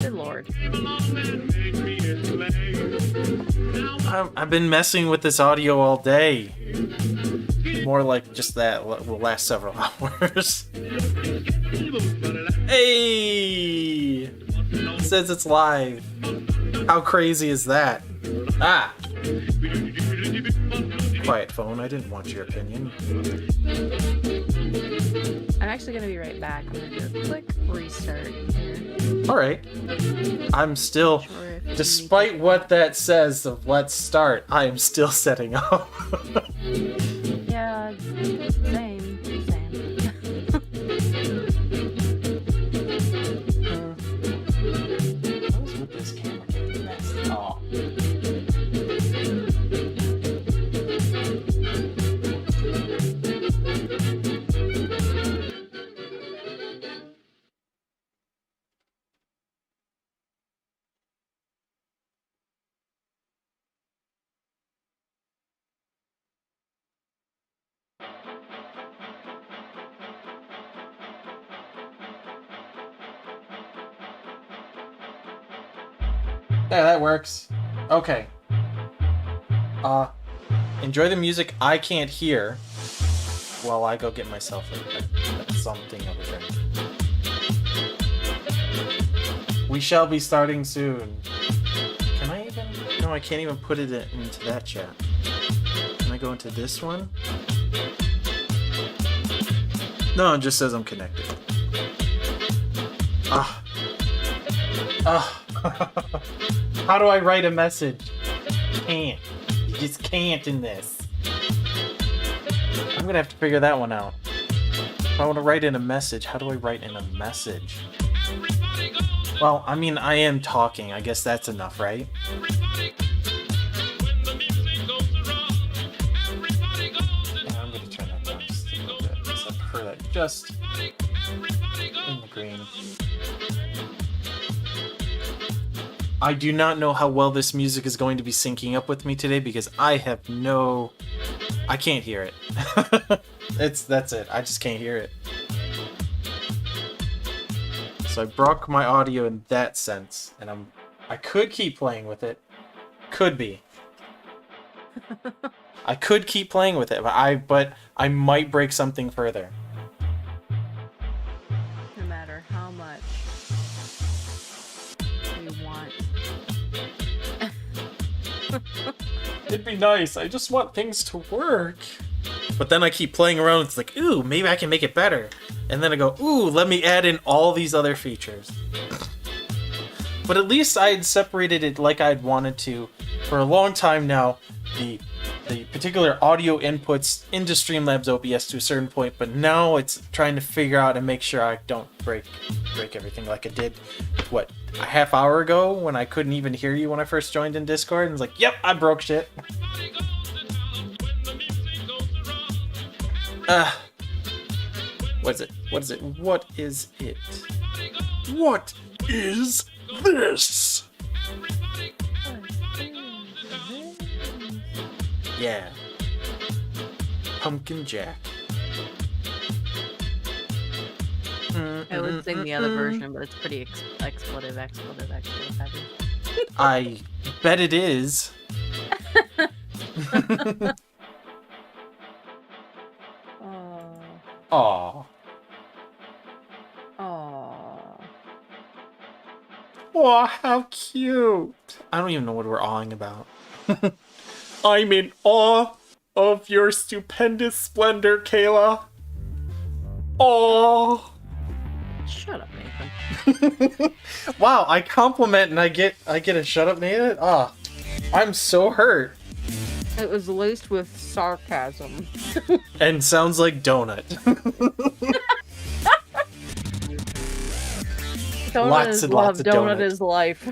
Good lord. I've been messing with this audio all day. More like just that will last several hours. Hey! It says it's live. How crazy is that? Ah! Quiet phone, I didn't want your opinion. I'm actually gonna be right back. I'm gonna do a quick restart here. Alright. I'm still, despite what that says of let's start, I am still setting up. Yeah, same. What's with this camera getting messed? Oh. Yeah, that works. Okay. Enjoy the music I can't hear while I go get myself something over there. We shall be starting soon. Can I even? No, I can't even put it into that chat. Can I go into this one? No, it just says I'm connected. How do I write a message? Can't. You just can't in this. I'm gonna have to figure that one out. If I want to write in a message, how do I write in a message? Well, I mean, I am talking. I guess that's enough, right? Yeah, I'm gonna turn that down just a little bit. So I prefer that just in the green. I do not know how well this music is going to be syncing up with me today because I have no... I can't hear it. That's it. I just can't hear it. So I broke my audio in that sense, and I could keep playing with it. Could be. I could keep playing with it, but I might break something further. No matter how much we want. It'd be nice. I just want things to work. But then I keep playing around. It's like, ooh, maybe I can make it better. And then I go, ooh, let me add in all these other features. But at least I had separated it like I'd wanted to. For a long time now, the particular audio inputs into Streamlabs OBS to a certain point, but now it's trying to figure out and make sure I don't break everything like I did, what, a half hour ago when I couldn't even hear you when I first joined in Discord, and it's like, yep, I broke shit. What is it? What is it? What is it? What is this? Yeah. Pumpkin Jack. I would sing the other version, but it's pretty expletive heavy. I bet it is. Aww. Aww. Aw, how cute. I don't even know what we're awing about. I'm in awe of your stupendous splendor, Kayla. Aw. Shut up, Nathan. Wow, I compliment and I get a shut up, Nathan? Ah, I'm so hurt. It was laced with sarcasm. And sounds like donut. Lots and lots of donut donut. is life.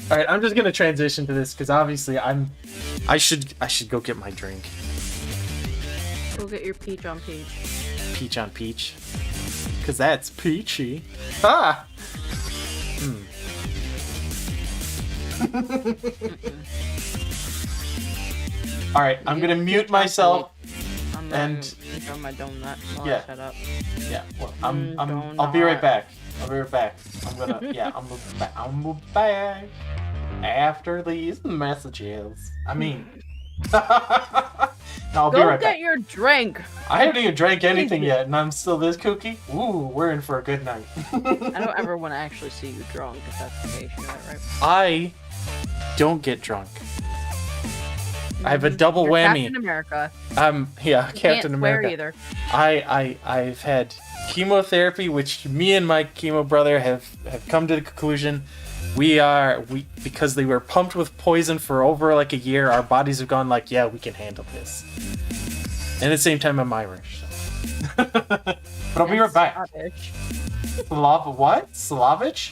All right, I'm just gonna transition to this because obviously I should go get my drink. Go get your peach on peach. Peach on peach, because that's peachy. Ah. All right, I'm gonna mute myself. I'm And enjoy my donut while yeah. I shut up. Yeah, well, I'll be right back. I'm gonna, I'm back after these messages. I mean, no, I'll be Go right get back. your drink. I haven't even drank anything yet, and I'm still this kooky. Ooh, we're in for a good night. I don't ever want to actually see you drunk, if that's the case. You know that, right? I don't get drunk. I have a double You're whammy. Captain America. Yeah, You Captain can't swear America. either. I've had chemotherapy, which me and my chemo brother have come to the conclusion we because they were pumped with poison for over like a year, our bodies have gone like, yeah, we can handle this. And at the same time, I'm Irish. So. But I'll be right back. Scottish. What? Slavic?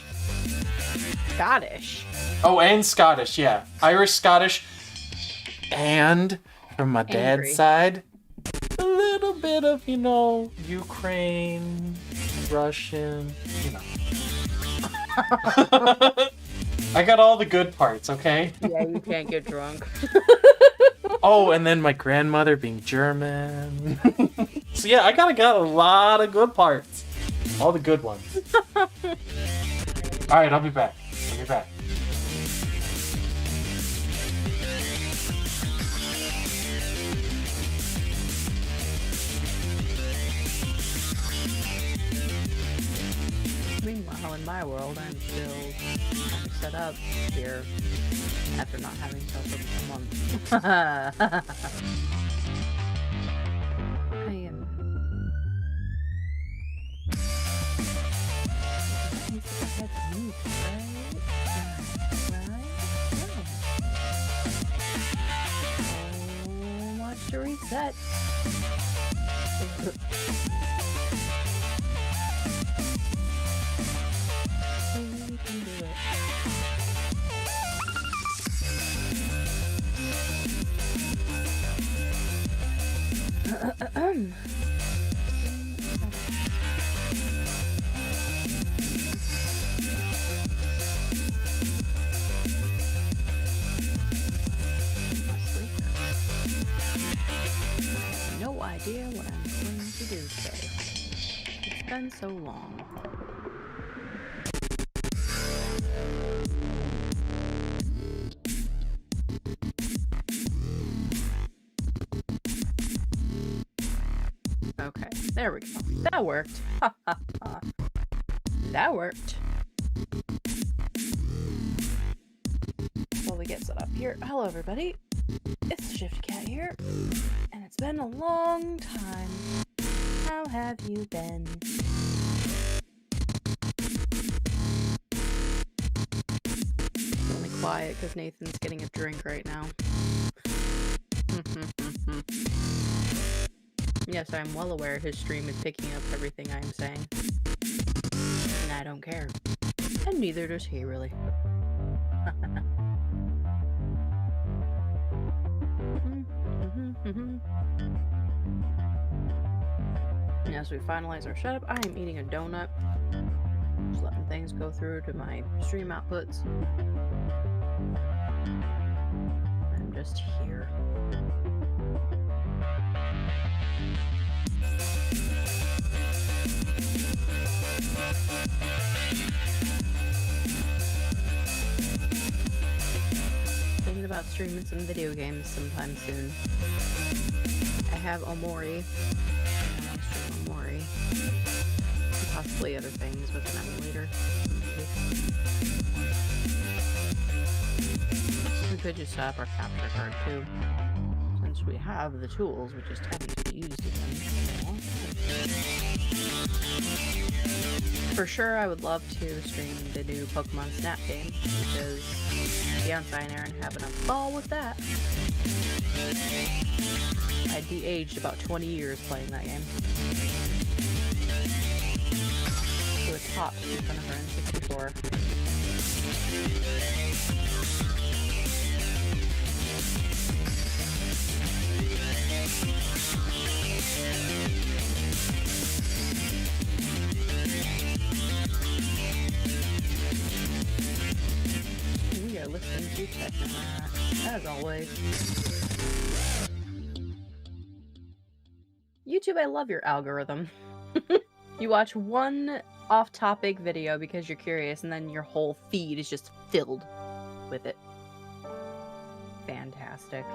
Scottish. Oh, and Scottish, yeah. Irish, Scottish, and from my dad's Angry. side, a little bit of, Ukraine, Russian, I got all the good parts, okay? Yeah, you can't get drunk. Oh, and then my grandmother being German. So yeah, I got a lot of good parts. All the good ones. Alright, I'll be back. Meanwhile, in my world, I'm still set up here after not having felt it for a month. I am. Oh, watch to reset. We can do it. No idea what I'm going to do today. It's been so long. Okay, there we go. That worked. Ha ha ha. That worked. While we get set up here. Hello, everybody. It's the Shifty Cat here, and it's been a long time. How have you been? It's only quiet because Nathan's getting a drink right now. Yes, I'm well aware his stream is picking up everything I'm saying. And I don't care. And neither does he, really. And as we finalize our setup, I am eating a donut. Just letting things go through to my stream outputs. I'm just here. Thinking about streaming some video games sometime soon. I have Omori. I'll stream Omori. And possibly other things with an emulator. We could just set up our capture card too. Since we have the tools, we just haven't used them. For sure, I would love to stream the new Pokemon Snap game, because Fiance and Aaron having a ball with that. I de-aged about 20 years playing that game. To a top 264. We are listening to Teknoaxe, as always. YouTube, I love your algorithm. You watch one off-topic video because you're curious, and then your whole feed is just filled with it. Fantastic.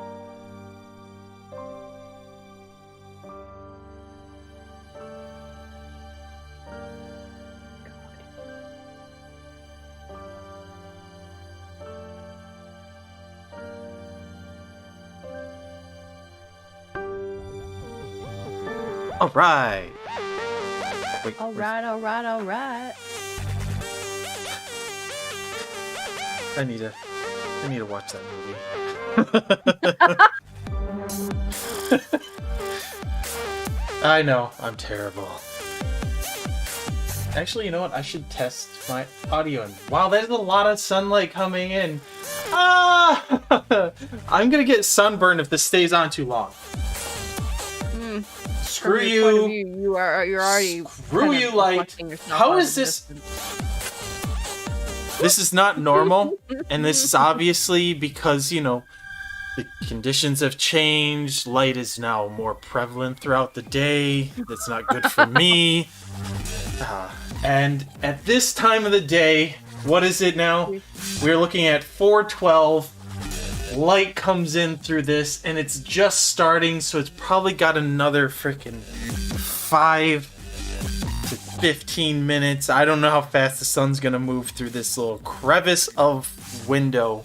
Alright! Wait, Alright. I need to watch that movie. I know, I'm terrible. Actually, you know what? I should test my audio. Wow, there's a lot of sunlight coming in. Ah! I'm gonna get sunburned if this stays on too long. Screw you. You're already. Screw you, light. How is this? This is not normal, and this is obviously because, you know, the conditions have changed. Light is now more prevalent throughout the day. That's not good for me. And at this time of the day, what is it now? We're looking at 4:12. Light comes in through this, and it's just starting, so it's probably got another freaking 5 to 15 minutes. I don't know how fast the sun's gonna move through this little crevice of window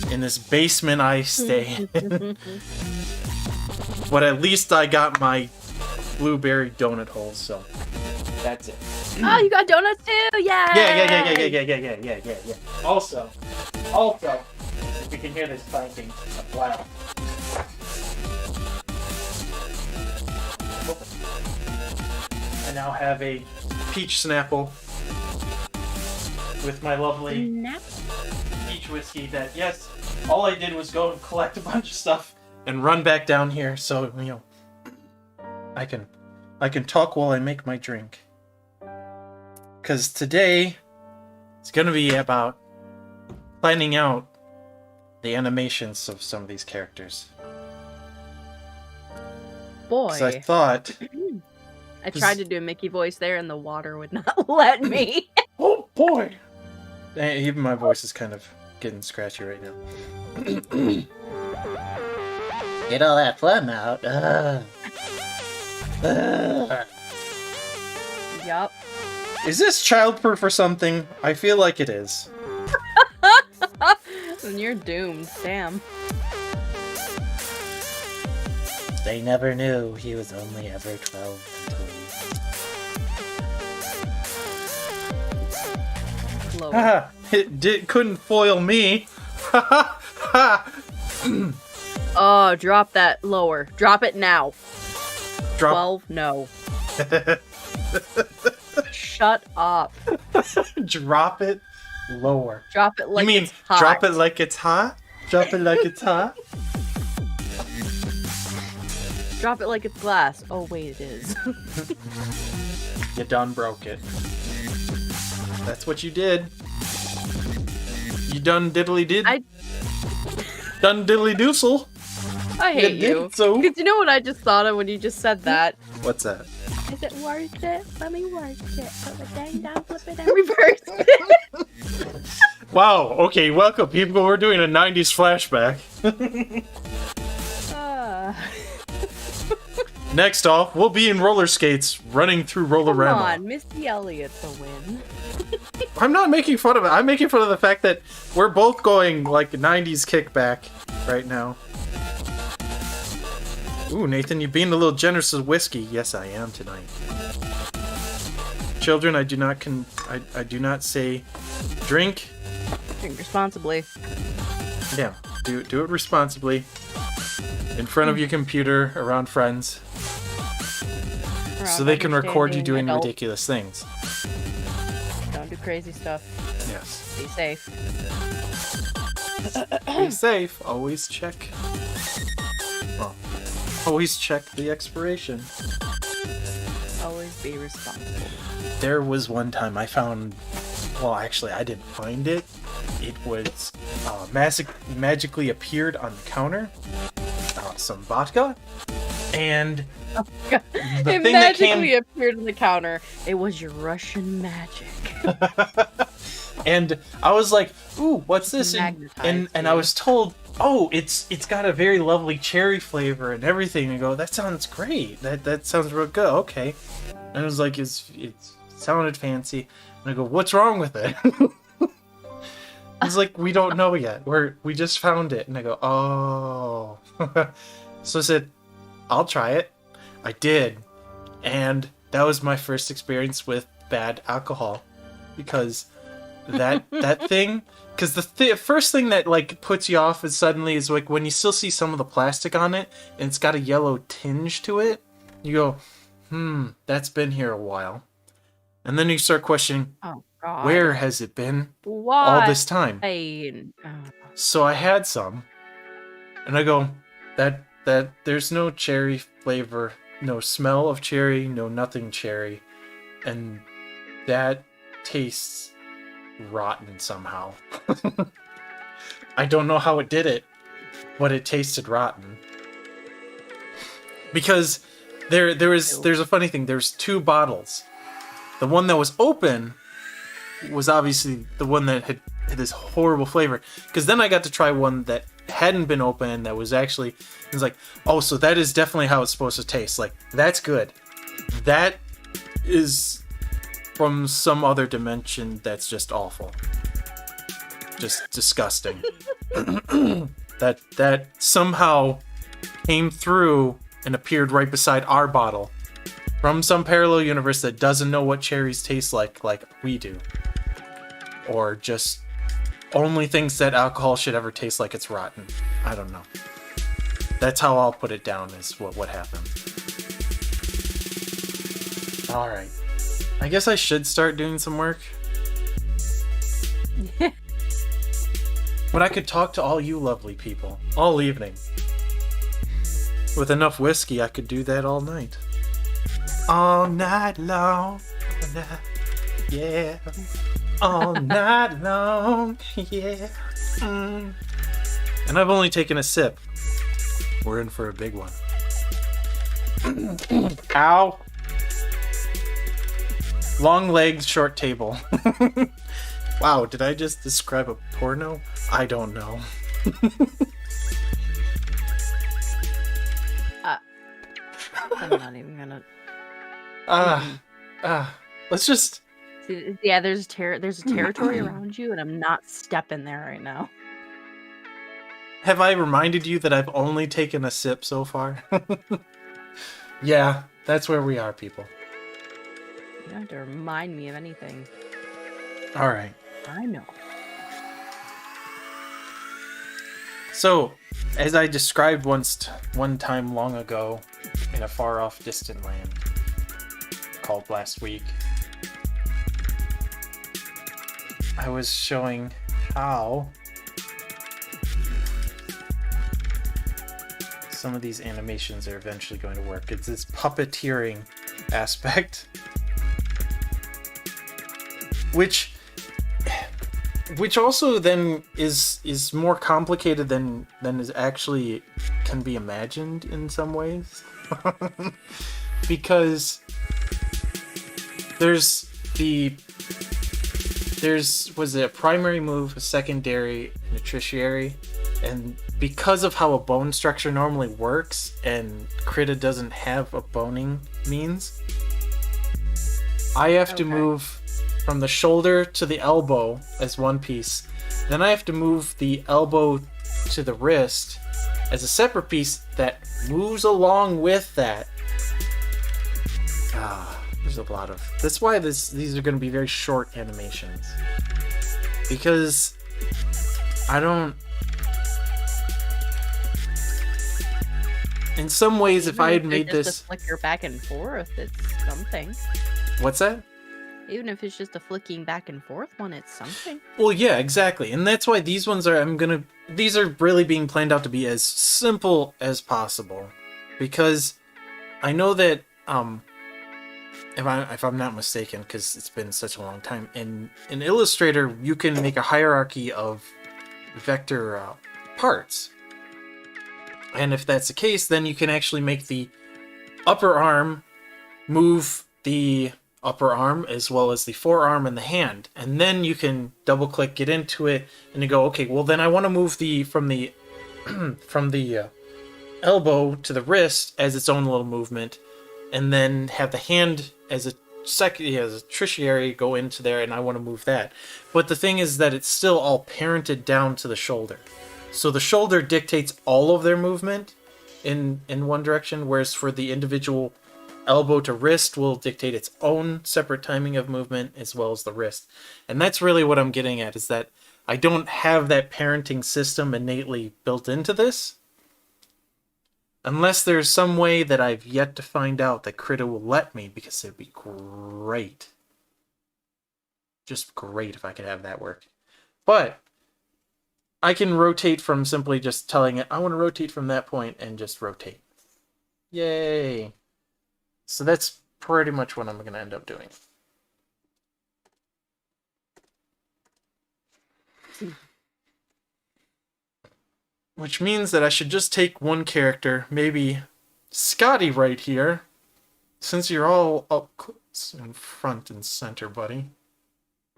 in this basement I stay in. But at least I got my blueberry donut hole, so that's it. Oh, you got donuts too? Yeah. Yeah. Also, if you can hear this clanking, wow. I now have a peach Snapple with my lovely peach whiskey that, yes, all I did was go and collect a bunch of stuff and run back down here, so, you know, I can talk while I make my drink. Because today, it's going to be about planning out the animations of some of these characters. Boy. Because I thought... I tried to do a Mickey voice there, and the water would not let me. Oh, boy! Even my voice is kind of getting scratchy right now. Get all that phlegm out. Yup. Is this childproof or something? I feel like it is. Then you're doomed, damn. They never knew he was only ever 12 until Lower. It couldn't foil me. Oh, drop that lower. Drop it now. Drop. 12? No. Shut up. Drop it lower. Drop it like you mean it's hot. drop it like it's hot? Drop it like it's hot? Drop it like it's glass. Oh, wait, it is. You done broke it. That's what you did. You done diddly did. Done diddly doosel. I hate you. So. Because you know what I just thought of when you just said that? What's that? Is it worth it? Let me work it. Put the thing down, flip it, and reverse it. Wow, okay, welcome people. We're doing a 90s flashback. Next off, we'll be in roller skates running through Rollerama. Come on, Missy Elliott's a win. I'm not making fun of it. I'm making fun of the fact that we're both going like 90s kickback right now. Ooh, Nathan, you're being a little generous with whiskey. Yes, I am tonight. Children, I do not say drink. Drink responsibly. Yeah, do it responsibly. In front of your computer, around friends. So they can record you doing ridiculous things. Don't do crazy stuff. Yes. Be safe. Be safe. Always check. Well, always check the expiration. Always be responsible. There was one time I found... Well, actually, I didn't find it. It was magically appeared on the counter. Some vodka. And it the thing that magically came... appeared on the counter. It was your Russian magic. And I was like, ooh, what's this? Magnetized And I was told, oh, it's got a very lovely cherry flavor and everything. And I go, that sounds great. That sounds real good. Okay. And it was like, it sounded fancy. And I go, what's wrong with it? It's like, we don't know yet. We just found it. And I go, oh. So I said, I'll try it. I did. And that was my first experience with bad alcohol. Because that thing... Because the first thing that, like, puts you off is suddenly is, like, when you still see some of the plastic on it, and it's got a yellow tinge to it, you go, that's been here a while. And then you start questioning, Oh, God. where has it been Why? all this time? Oh. So I had some, and I go, that there's no cherry flavor, no smell of cherry, no nothing cherry, and that tastes rotten somehow. I don't know how it did it, but it tasted rotten. Because there's a funny thing. There's two bottles. The one that was open was obviously the one that had this horrible flavor. Because then I got to try one that hadn't been open, that was actually... It was like, oh, so that is definitely how it's supposed to taste. Like, that's good. That is from some other dimension that's just awful. Just disgusting. that somehow came through and appeared right beside our bottle. From some parallel universe that doesn't know what cherries taste like we do. Or just only thinks that alcohol should ever taste like it's rotten. I don't know. That's how I'll put it down, is what happened. Alright. I guess I should start doing some work. But I could talk to all you lovely people all evening. With enough whiskey, I could do that all night. All night long. All night, yeah. All night long. Yeah. And I've only taken a sip. We're in for a big one. Ow. Long legs, short table. Wow, did I just describe a porno? I don't know. I'm not even gonna... Let's just... Yeah, there's a territory around you, and I'm not stepping there right now. Have I reminded you that I've only taken a sip so far? Yeah, that's where we are, people. You don't have to remind me of anything. Alright. I know. So, as I described one time long ago in a far-off distant land called last week, I was showing how some of these animations are eventually going to work. It's this puppeteering aspect, which also then is more complicated than is actually can be imagined in some ways. Because there's was it a primary move, a secondary, and a tertiary, and because of how a bone structure normally works, and Krita doesn't have a boning means, I have to move from the shoulder to the elbow as one piece. Then I have to move the elbow to the wrist as a separate piece that moves along with that. There's a lot of... That's why these are going to be very short animations. Because I don't... In some ways, if I had made this... Just a flicker back and forth, it's something. What's that? Even if it's just a flicking back and forth one, it's something. Well, yeah, exactly. And that's why these ones are... These are really being planned out to be as simple as possible. Because I know that... If I'm not mistaken, because it's been such a long time, in Illustrator, you can make a hierarchy of vector parts. And if that's the case, then you can actually make the upper arm, move the upper arm as well as the forearm and the hand, and then you can double click, get into it, and you go, okay, well then I want to move the from the elbow to the wrist as its own little movement, and then have the hand as a tertiary go into there, and I want to move that. But the thing is that it's still all parented down to the shoulder, so the shoulder dictates all of their movement in one direction, whereas for the individual elbow to wrist will dictate its own separate timing of movement as well as the wrist. And that's really what I'm getting at, is that I don't have that parenting system innately built into this. Unless there's some way that I've yet to find out that Krita will let me, because it'd be great. Just great if I could have that work. But I can rotate from simply just telling it, I want to rotate from that point, and just rotate. Yay! So that's pretty much what I'm going to end up doing. Which means that I should just take one character, maybe Scotty right here, since you're all up close in front and center, buddy.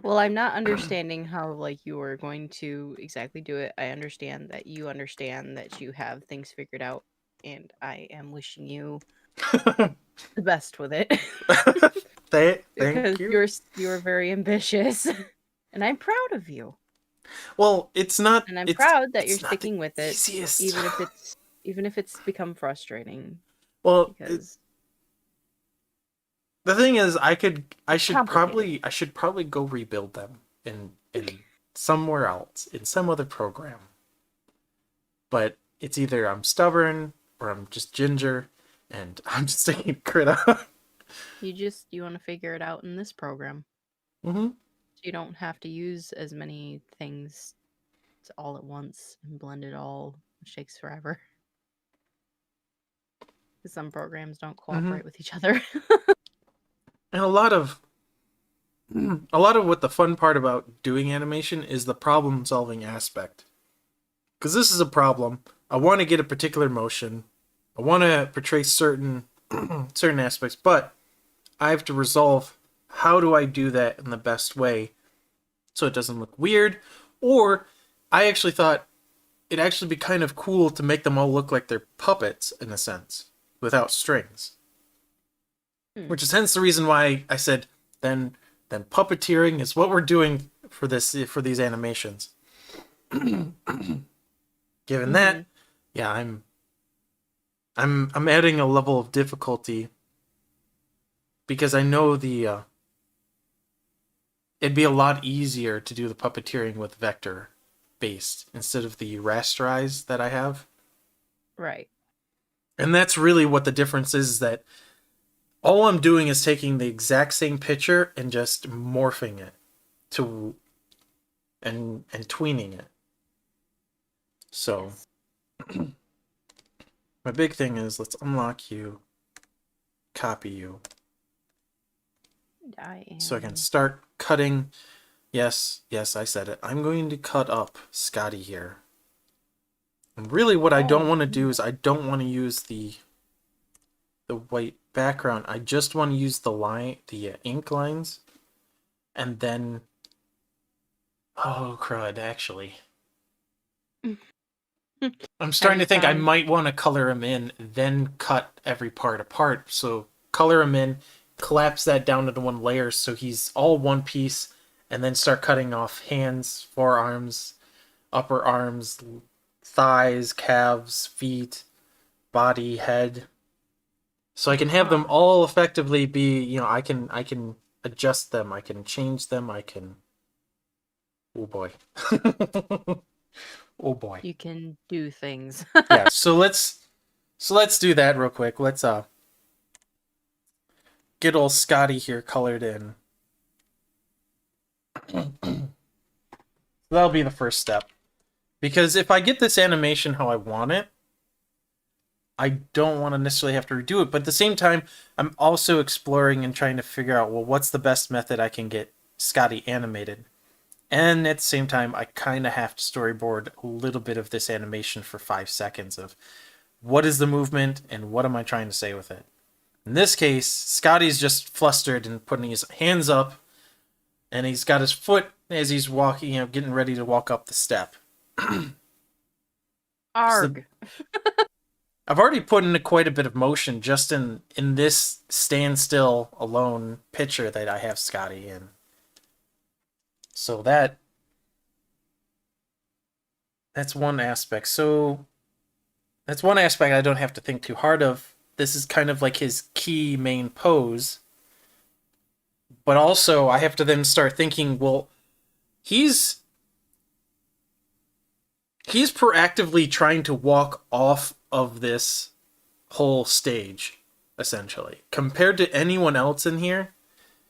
Well, I'm not understanding how, like, you are going to exactly do it. I understand that you have things figured out, and I am wishing you the best with it. Thank because you. You're very ambitious, and I'm proud of you. Well, it's not, and I'm proud that you're sticking with it, easiest. even if it's become frustrating. Well, because the thing is, I should probably go rebuild them in somewhere else, in some other program. But it's either I'm stubborn or I'm just ginger, and I'm just taking Krita. you want to figure it out in this program. Mm-hmm. You don't have to use as many things all at once and blend it all, which takes forever. Because some programs don't cooperate with each other. And a lot of what the fun part about doing animation is the problem solving aspect. Because this is a problem. I want to get a particular motion. I want to portray certain aspects, but I have to resolve how do I do that in the best way so it doesn't look weird. Or I actually thought it'd actually be kind of cool to make them all look like they're puppets in a sense, without strings. Which is hence the reason why I said then puppeteering is what we're doing for these animations. Given that, yeah, I'm adding a level of difficulty because I know it'd be a lot easier to do the puppeteering with vector based instead of the rasterized that I have. Right. And that's really what the difference is, that all I'm doing is taking the exact same picture and just morphing it to and tweening it. So my big thing is, let's unlock you, copy you. So I can start cutting. Yes, I said it. I'm going to cut up Scotty here. And really what I don't want to do is I don't want to use the white background. I just want to use the ink lines. And then oh crud, actually. I'm starting to think I might want to color him in, then cut every part apart. So color him in, collapse that down into one layer so he's all one piece, and then start cutting off hands, forearms, upper arms, thighs, calves, feet, body, head. So I can have them all effectively be, I can adjust them, I can change them, I can... Oh boy. Oh boy. You can do things. Yeah, so let's do that real quick. Let's get old Scotty here colored in. That'll be the first step. Because if I get this animation how I want it, I don't want to necessarily have to redo it. But at the same time, I'm also exploring and trying to figure out, well, what's the best method I can get Scotty animated? And at the same time, I kind of have to storyboard a little bit of this animation for 5 seconds of what is the movement and what am I trying to say with it. In this case, Scotty's just flustered and putting his hands up, and he's got his foot as he's walking, getting ready to walk up the step. Arg. I've already put in quite a bit of motion just in this standstill alone picture that I have Scotty in. So that's one aspect. So that's one aspect I don't have to think too hard of. This is kind of like his key main pose. But also I have to then start thinking, well, he's proactively trying to walk off of this whole stage, essentially. Compared to anyone else in here,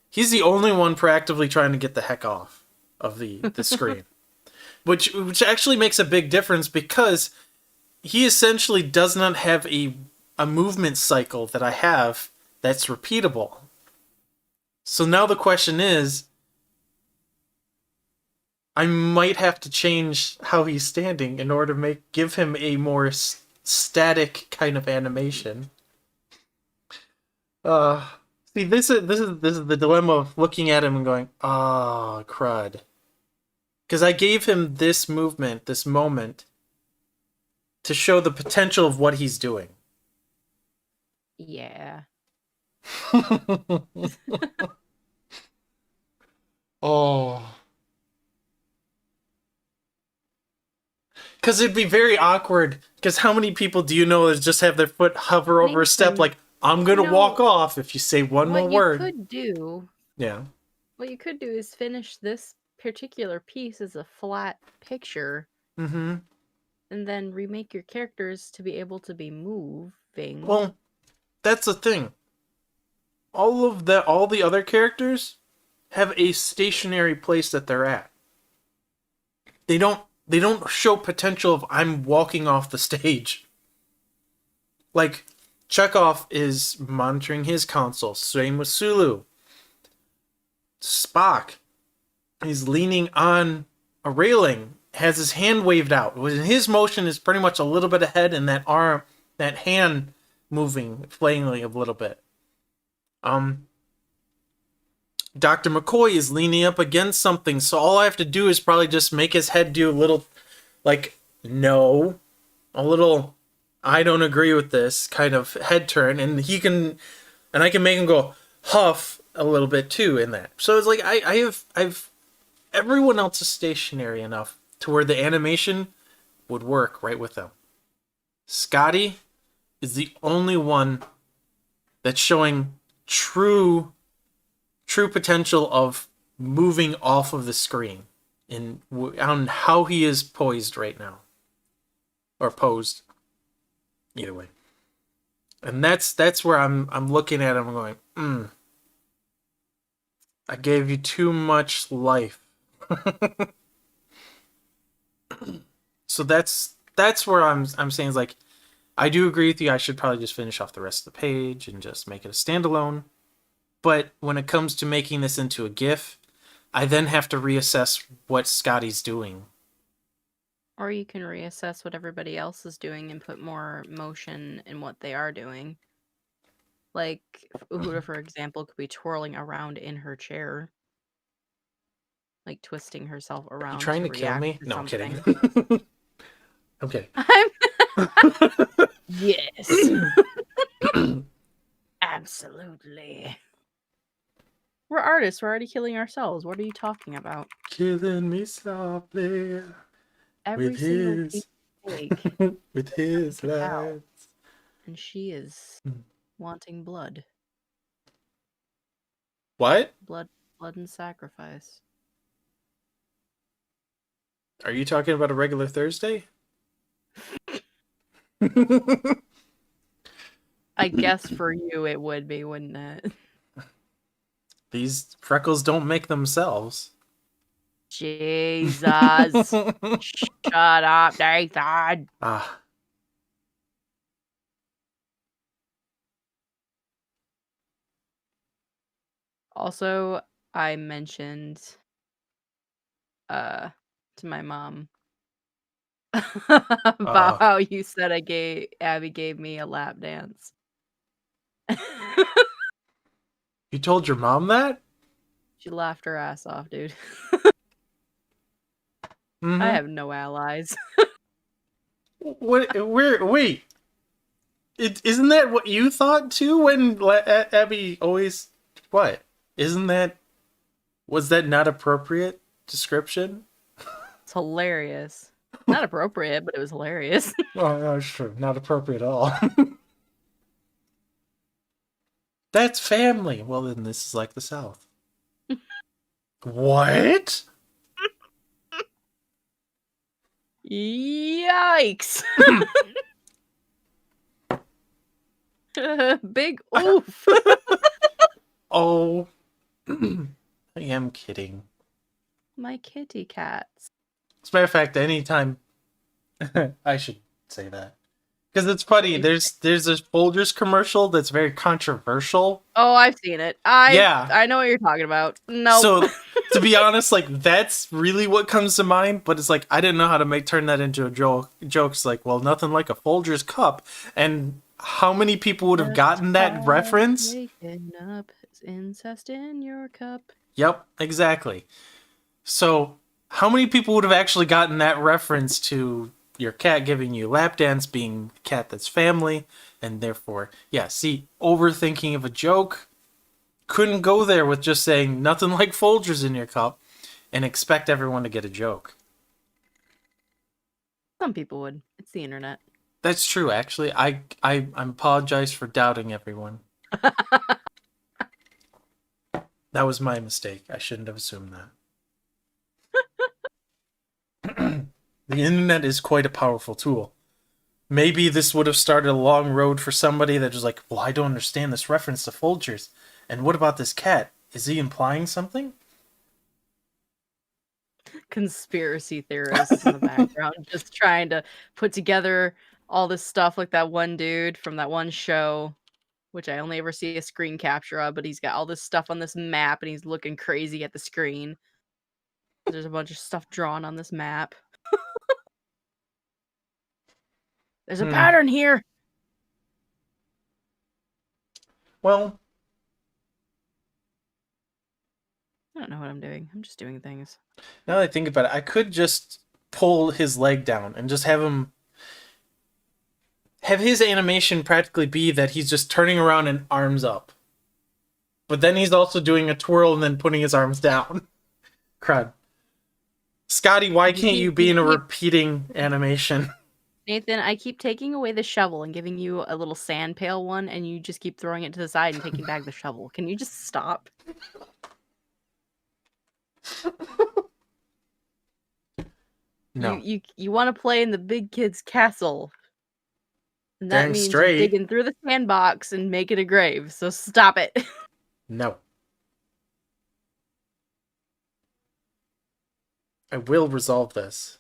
he's the only one proactively trying to get the heck off of the screen. Which actually makes a big difference because he essentially does not have a movement cycle that I have that's repeatable. So now the question is, I might have to change how he's standing in order to give him a more static kind of animation. See, this is the dilemma of looking at him and going, ah, crud. Because I gave him this movement, this moment, to show the potential of what he's doing. Yeah. Oh. Because it'd be very awkward. Because how many people do you know that just have their foot hover over a step like, I'm going to walk off if you say one more word? What you could do... Yeah. What you could do is finish this particular piece as a flat picture. Mm-hmm. And then remake your characters to be able to be moving. Well, that's the thing. All the other characters have a stationary place that they're at. They don't show potential of I'm walking off the stage. Like, Chekhov is monitoring his console. Same with Sulu. Spock, he's leaning on a railing, has his hand waved out. His motion is pretty much a little bit ahead, and that hand moving, flailing a little bit. Dr. McCoy is leaning up against something, so all I have to do is probably just make his head do a little, like, no, a little, I don't agree with this kind of head turn, and I can make him go huff a little bit too in that. So it's like I've everyone else is stationary enough to where the animation would work right with them. Scotty is the only one that's showing true potential of moving off of the screen and on how he is poised right now, or posed, either way. And that's where I'm looking at him going, I gave you too much life. So that's where I'm saying is like, I do agree with you. I should probably just finish off the rest of the page and just make it a standalone. But when it comes to making this into a GIF, I then have to reassess what Scotty's doing. Or you can reassess what everybody else is doing and put more motion in what they are doing. Like, Uhura, for example, could be twirling around in her chair. Like, twisting herself around. You trying to kill me? No, I'm kidding. I'm kidding. Yes. Absolutely. We're artists. We're already killing ourselves. What are you talking about? Killing me softly. Every single with his lights. And she is wanting blood. What? Blood and sacrifice. Are you talking about a regular Thursday? I guess for you it would be, wouldn't it? These freckles don't make themselves. Jesus. Shut up, Nathan. Also, I mentioned to my mom about how you said Abby gave me a lap dance. You told your mom that? She laughed her ass off, dude. Mm-hmm. I have no allies. Wait. Isn't that what you thought too when Abby always... What? Was that not appropriate description? It's hilarious. Not appropriate, but it was hilarious. Oh, no, it's true. Not appropriate at all. That's family. Well, then this is like the South. What? Yikes! Big oof. Oh, I am kidding. My kitty cats. As a matter of fact, anytime I should say that because it's funny. There's this Folgers commercial that's very controversial. Oh, I've seen it. I know what you're talking about. No. So, to be honest, like that's really what comes to mind. But it's like I didn't know how to turn that into a joke. It's like, well, nothing like a Folgers cup. And how many people would have gotten that reference? Waking up, incest in your cup. Yep, exactly. So, how many people would have actually gotten that reference to your cat giving you lap dance being the cat that's family, and therefore, yeah, see, overthinking of a joke, couldn't go there with just saying nothing like Folgers in your cup and expect everyone to get a joke. Some people would. It's the internet. That's true, actually. I apologize for doubting everyone. That was my mistake. I shouldn't have assumed that. The internet is quite a powerful tool. Maybe this would have started a long road for somebody that was like, well, I don't understand this reference to Folgers. And what about this cat? Is he implying something? Conspiracy theorists in the background just trying to put together all this stuff like that one dude from that one show, which I only ever see a screen capture of, but he's got all this stuff on this map and he's looking crazy at the screen. There's a bunch of stuff drawn on this map. There's a pattern here. Well, I don't know what I'm doing. I'm just doing things. now that I think about it, I could just pull his leg down and just have his animation practically be that he's just turning around and arms up. But then he's also doing a twirl and then putting his arms down. Crud. Scotty, why can't you be in a repeating animation? Nathan, I keep taking away the shovel and giving you a little sand pail one, and you just keep throwing it to the side and taking back the shovel. Can you just stop? No. You want to play in the big kid's castle. And that Dang means straight. digging through the sandbox and make it a grave. So stop it. No. I will resolve this.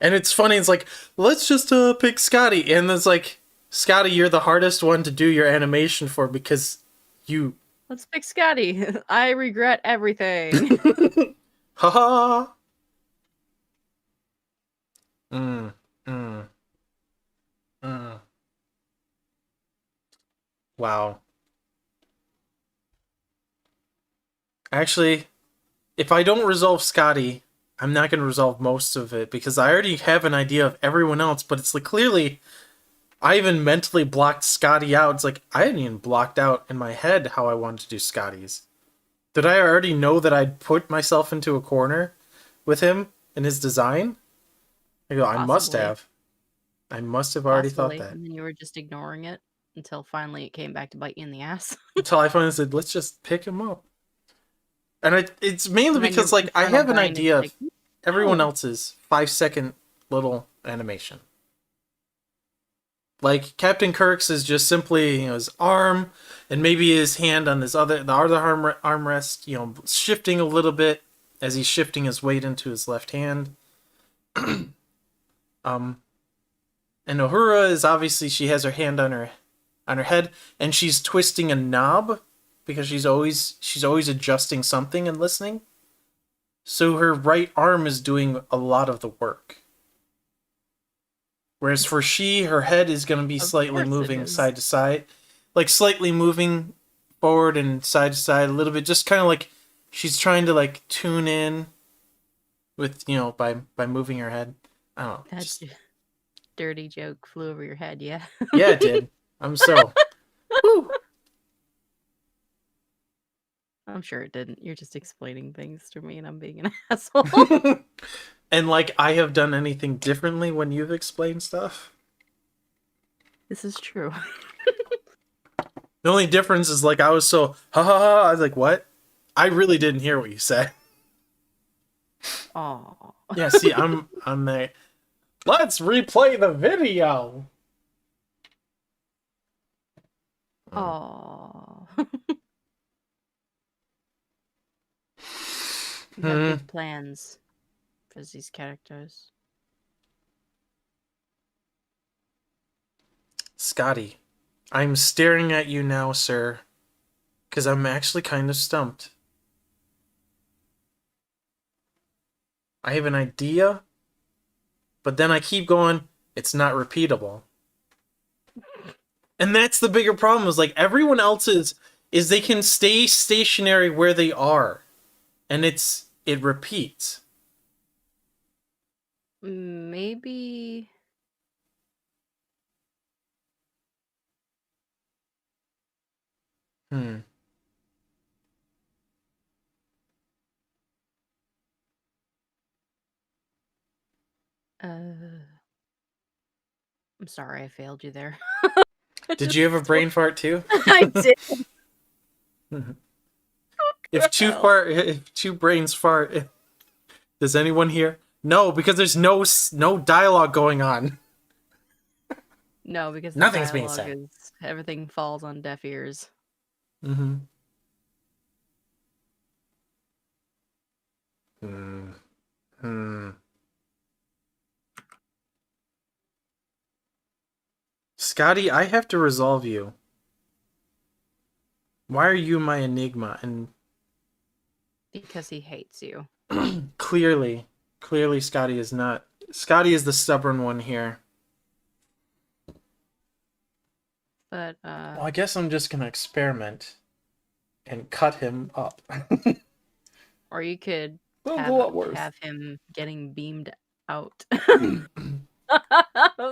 And it's funny, it's like, let's just pick Scotty. And it's like, Scotty, you're the hardest one to do your animation for because you... Let's pick Scotty. I regret everything. Haha. Wow. Actually, if I don't resolve Scotty, I'm not going to resolve most of it because I already have an idea of everyone else, but it's like clearly I even mentally blocked Scotty out. It's like I hadn't even blocked out in my head how I wanted to do Scotty's. Did I already know that I'd put myself into a corner with him in his design? I go, I must have. I must have already thought that. And then you were just ignoring it until finally it came back to bite you in the ass. Until I finally said, let's just pick him up. And it's mainly because, like, I have an idea of everyone else's 5-second little animation. Like, Captain Kirk's is just simply, his arm, and maybe his hand on the other armrest, shifting a little bit as he's shifting his weight into his left hand. And Uhura is obviously, she has her hand on her head, and she's twisting a knob because she's always adjusting something and listening. So her right arm is doing a lot of the work. Whereas for her head is going to be slightly moving side to side. like slightly moving forward and side to side a little bit, just kind of like she's trying to like tune in with, you know, by moving her head. I don't know. That Just, dirty joke flew over your head, yeah. yeah, it did. I'm so. Woo. I'm sure it didn't. You're just explaining things to me and I'm being an asshole. And like I have done anything differently when you've explained stuff? This is true. The only difference is like I was so ha ha ha. I was like, what? I really didn't hear what you said. Oh. Yeah, see, I'm there. Let's replay the video. Oh. You have big plans for these characters. Scotty, I'm staring at you now, sir, because I'm actually kind of stumped. I have an idea, but then I keep going, it's not repeatable. And that's the bigger problem, is like everyone else's is they can stay stationary where they are. And it repeats. Maybe... Hmm. I'm sorry I failed you there. Did you have a brain fart too? I did. If two brains fart, does anyone hear? No, because there's no dialogue going on. No, because the Nothing's being dialogue said. everything falls on deaf ears. Mm-hmm. Scotty, I have to resolve you. Why are you my enigma? And Because he hates you. clearly, Scotty is not. Scotty is the stubborn one here. But, Well, I guess I'm just gonna experiment and cut him up. or you could have him getting beamed out of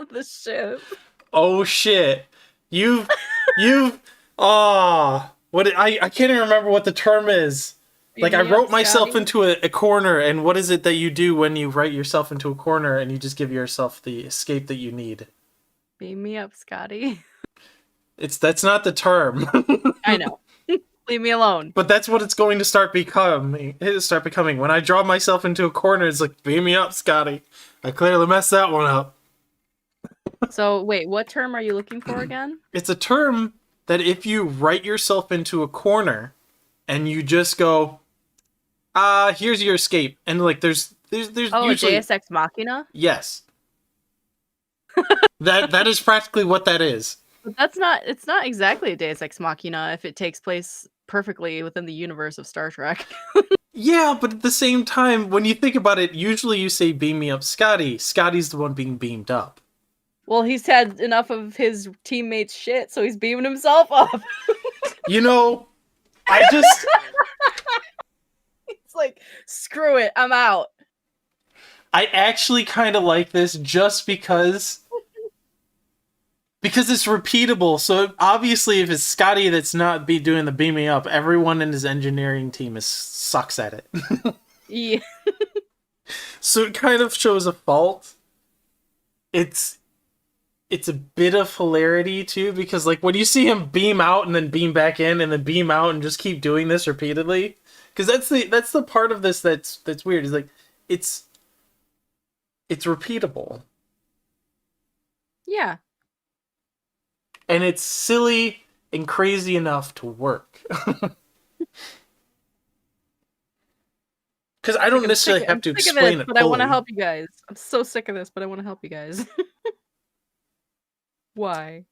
the ship. Oh shit! You've what I can't even remember what the term is. Like I wrote myself into a corner, and what is it that you do when you write yourself into a corner and you just give yourself the escape that you need? Beam me up, Scotty. That's not the term. I know. Leave me alone. But that's what it's going to start becoming. When I draw myself into a corner, it's like, beam me up, Scotty. I clearly messed that one up. So wait, what term are you looking for again? It's a term that if you write yourself into a corner and you just go, here's your escape, and like there's usually... Deus Ex Machina? Yes. that is practically what that is. But it's not exactly a Deus Ex Machina if it takes place perfectly within the universe of Star Trek. Yeah, but at the same time, when you think about it, usually you say beam me up Scotty. Scotty's the one being beamed up. Well, he's had enough of his teammates' shit, so he's beaming himself up. You know, I just... It's like, screw it, I'm out. I actually kind of like this just because it's repeatable. So obviously if it's Scotty that's not doing the beaming up, everyone in his engineering team sucks at it. Yeah. So it kind of shows a fault. It's a bit of hilarity too, because like when you see him beam out and then beam back in and then beam out and just keep doing this repeatedly, because that's the part of this that's weird. Is like it's repeatable. Yeah. And it's silly and crazy enough to work. Because I don't necessarily have to explain it but fully. I want to help you guys. I'm so sick of this, but I want to help you guys. Why?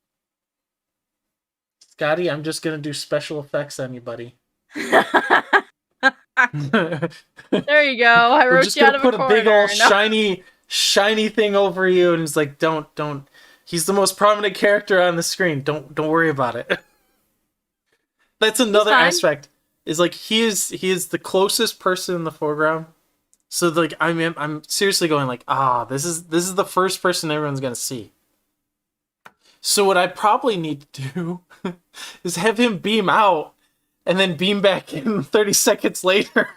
Scotty, I'm just going to do special effects on you, buddy. There you go. I wrote you out of a corner. Put a big old shiny thing over you, and it's like, don't. He's the most prominent character on the screen. Don't worry about it. That's another fine. aspect. Is like he is the closest person in the foreground. So like I'm seriously going like, this is the first person everyone's gonna see. So what I probably need to do is have him beam out and then beam back in 30 seconds later,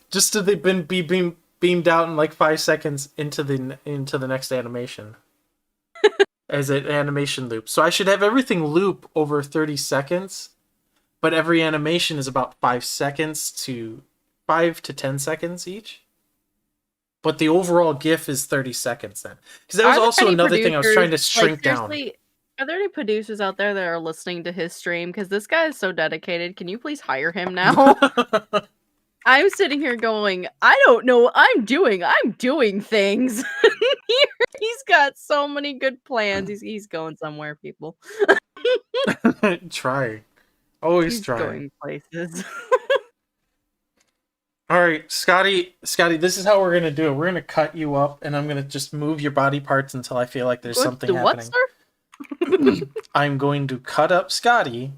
just to be beamed out in like 5 seconds into the next animation as an animation loop. So I should have everything loop over 30 seconds, but every animation is about 5 to 10 seconds each. But the overall GIF is 30 seconds then, because that was also another thing I was trying to shrink down. Are there any producers out there that are listening to his stream? Because this guy is so dedicated. Can you please hire him now? I'm sitting here going, I don't know what I'm doing things. He's got so many good plans. He's going somewhere, people. Try. Always He's try. going places. All right, Scotty, this is how we're gonna do it. We're gonna cut you up, and I'm gonna just move your body parts until I feel like there's something happening. What, sir? I'm going to cut up Scotty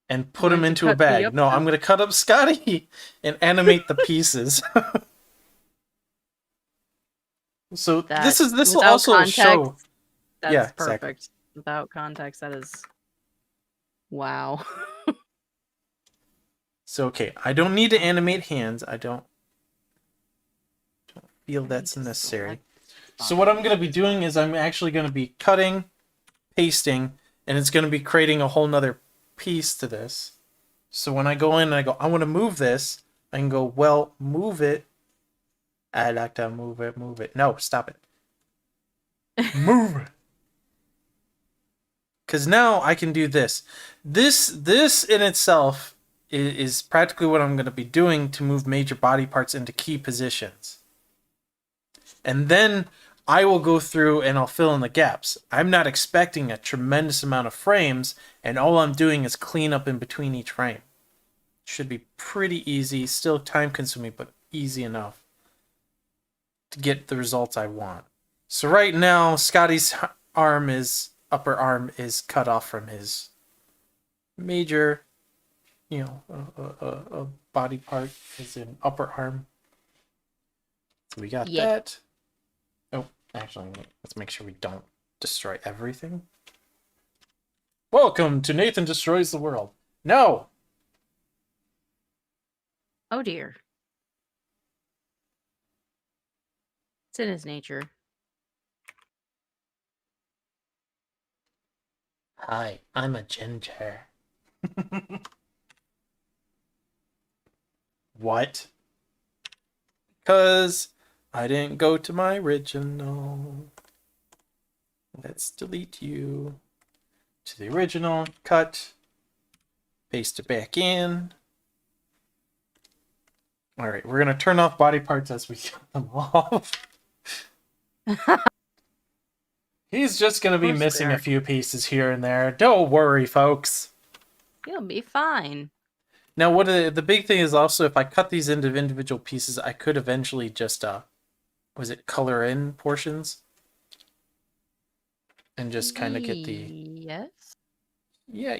and put him into a bag. No, I'm gonna cut up Scotty and animate the pieces. So this will also context, show. That's perfect. Exactly. Without context, that is wow. So okay, I don't need to animate hands. I don't feel that's necessary. So what I'm going to be doing is I'm actually going to be cutting, pasting, and it's going to be creating a whole nother piece to this. So when I go in and I go, I want to move this, I can go, well, move it. I like to move it. No, stop it. Move it. Because now I can do this. This in itself is practically what I'm going to be doing to move major body parts into key positions. And then I will go through and I'll fill in the gaps. I'm not expecting a tremendous amount of frames, and all I'm doing is clean up in between each frame. Should be pretty easy, still time consuming, but easy enough to get the results I want. So right now, Scotty's upper arm is cut off from his major, a body part is in upper arm. So we got that. Oh, actually, let's make sure we don't destroy everything. Welcome to Nathan Destroys the World. No! Oh dear. It's in his nature. Hi, I'm a ginger. What? Because I didn't go to my original. Let's delete you to the original. Cut. Paste it back in. Alright, we're going to turn off body parts as we cut them off. He's just going to be missing a few pieces here and there. Don't worry, folks. You'll be fine. Now, what the big thing is also, if I cut these into individual pieces, I could eventually just, color in portions? And just kind of get the... Yes? Yeah,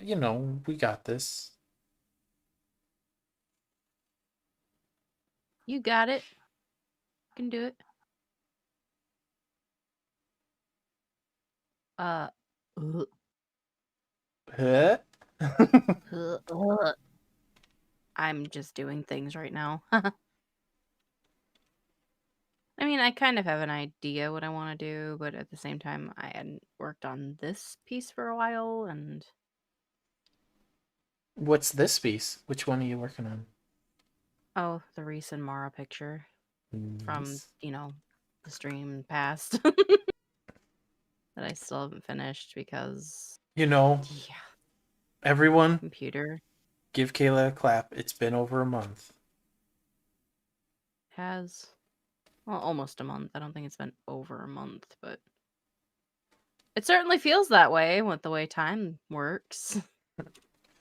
we got this. You got it. You can do it. I'm just doing things right now. I mean, I kind of have an idea what I want to do, but at the same time, I hadn't worked on this piece for a while, and... What's this piece? Which one are you working on? Oh, the recent Mara picture. From, the stream past. That I still haven't finished because... Yeah. Everyone... Computer. Give Kayla a clap. It's been over a month. Has... Well, almost a month. I don't think it's been over a month, but... It certainly feels that way with the way time works.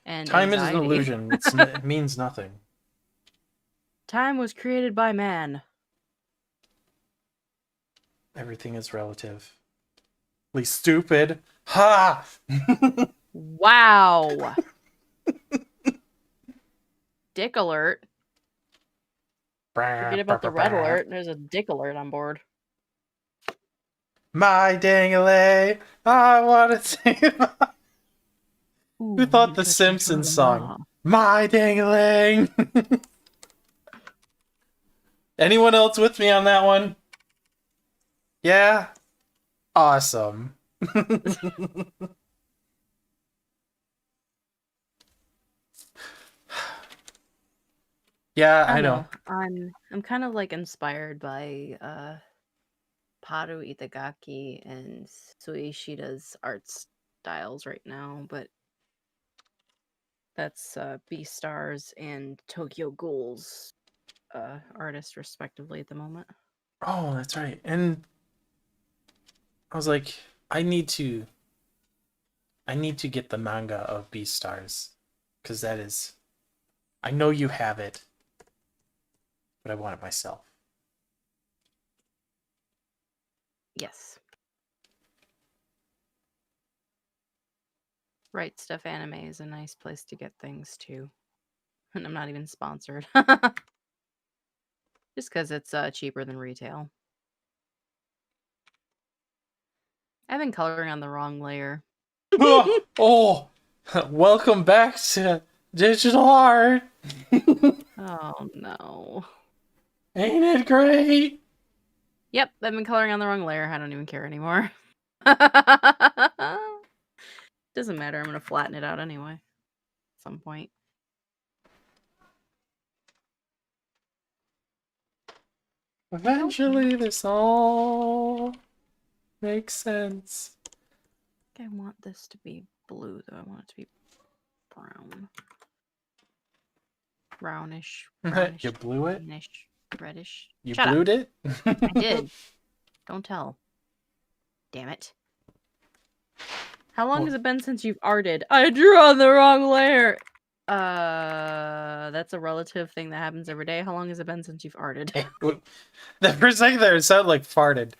And time is an illusion. It means nothing. Time was created by man. Everything is relative. At least stupid. Ha! Wow! dick alert. Forget about the red alert. There's a dick alert on board. My dang-a-lay, I wanna sing. Ooh, Who thought you the touched my Simpsons tra-la-la. song? My dang-a-lang. Anyone else with me on that one? Yeah? Awesome. Yeah, I I don't know. know. I'm kind of like inspired by Paru Itagaki and Suishida's art styles right now, but that's Beastars and Tokyo Ghoul's artists respectively at the moment. Oh, that's right. And I was like, I need to get the manga of Beastars. Because that is... I know you have it, but I want it myself. Yes. Right Stuff Anime is a nice place to get things too. And I'm not even sponsored. Just because it's cheaper than retail. I've been coloring on the wrong layer. Oh, welcome back to digital art. Oh no. Ain't it great? Yep, I've been coloring on the wrong layer. I don't even care anymore. Doesn't matter. I'm gonna flatten it out anyway. At some point. Eventually, this all makes sense. I want this to be blue, though. I want it to be brown. Brownish. You blew it? Greenish, reddish. You Shut blued it? I did. Don't tell. Damn it. How long has it been since you've arted? I drew on the wrong layer. That's a relative thing that happens every day. How long has it been since you've arted? That for a second there, it sounded like farted.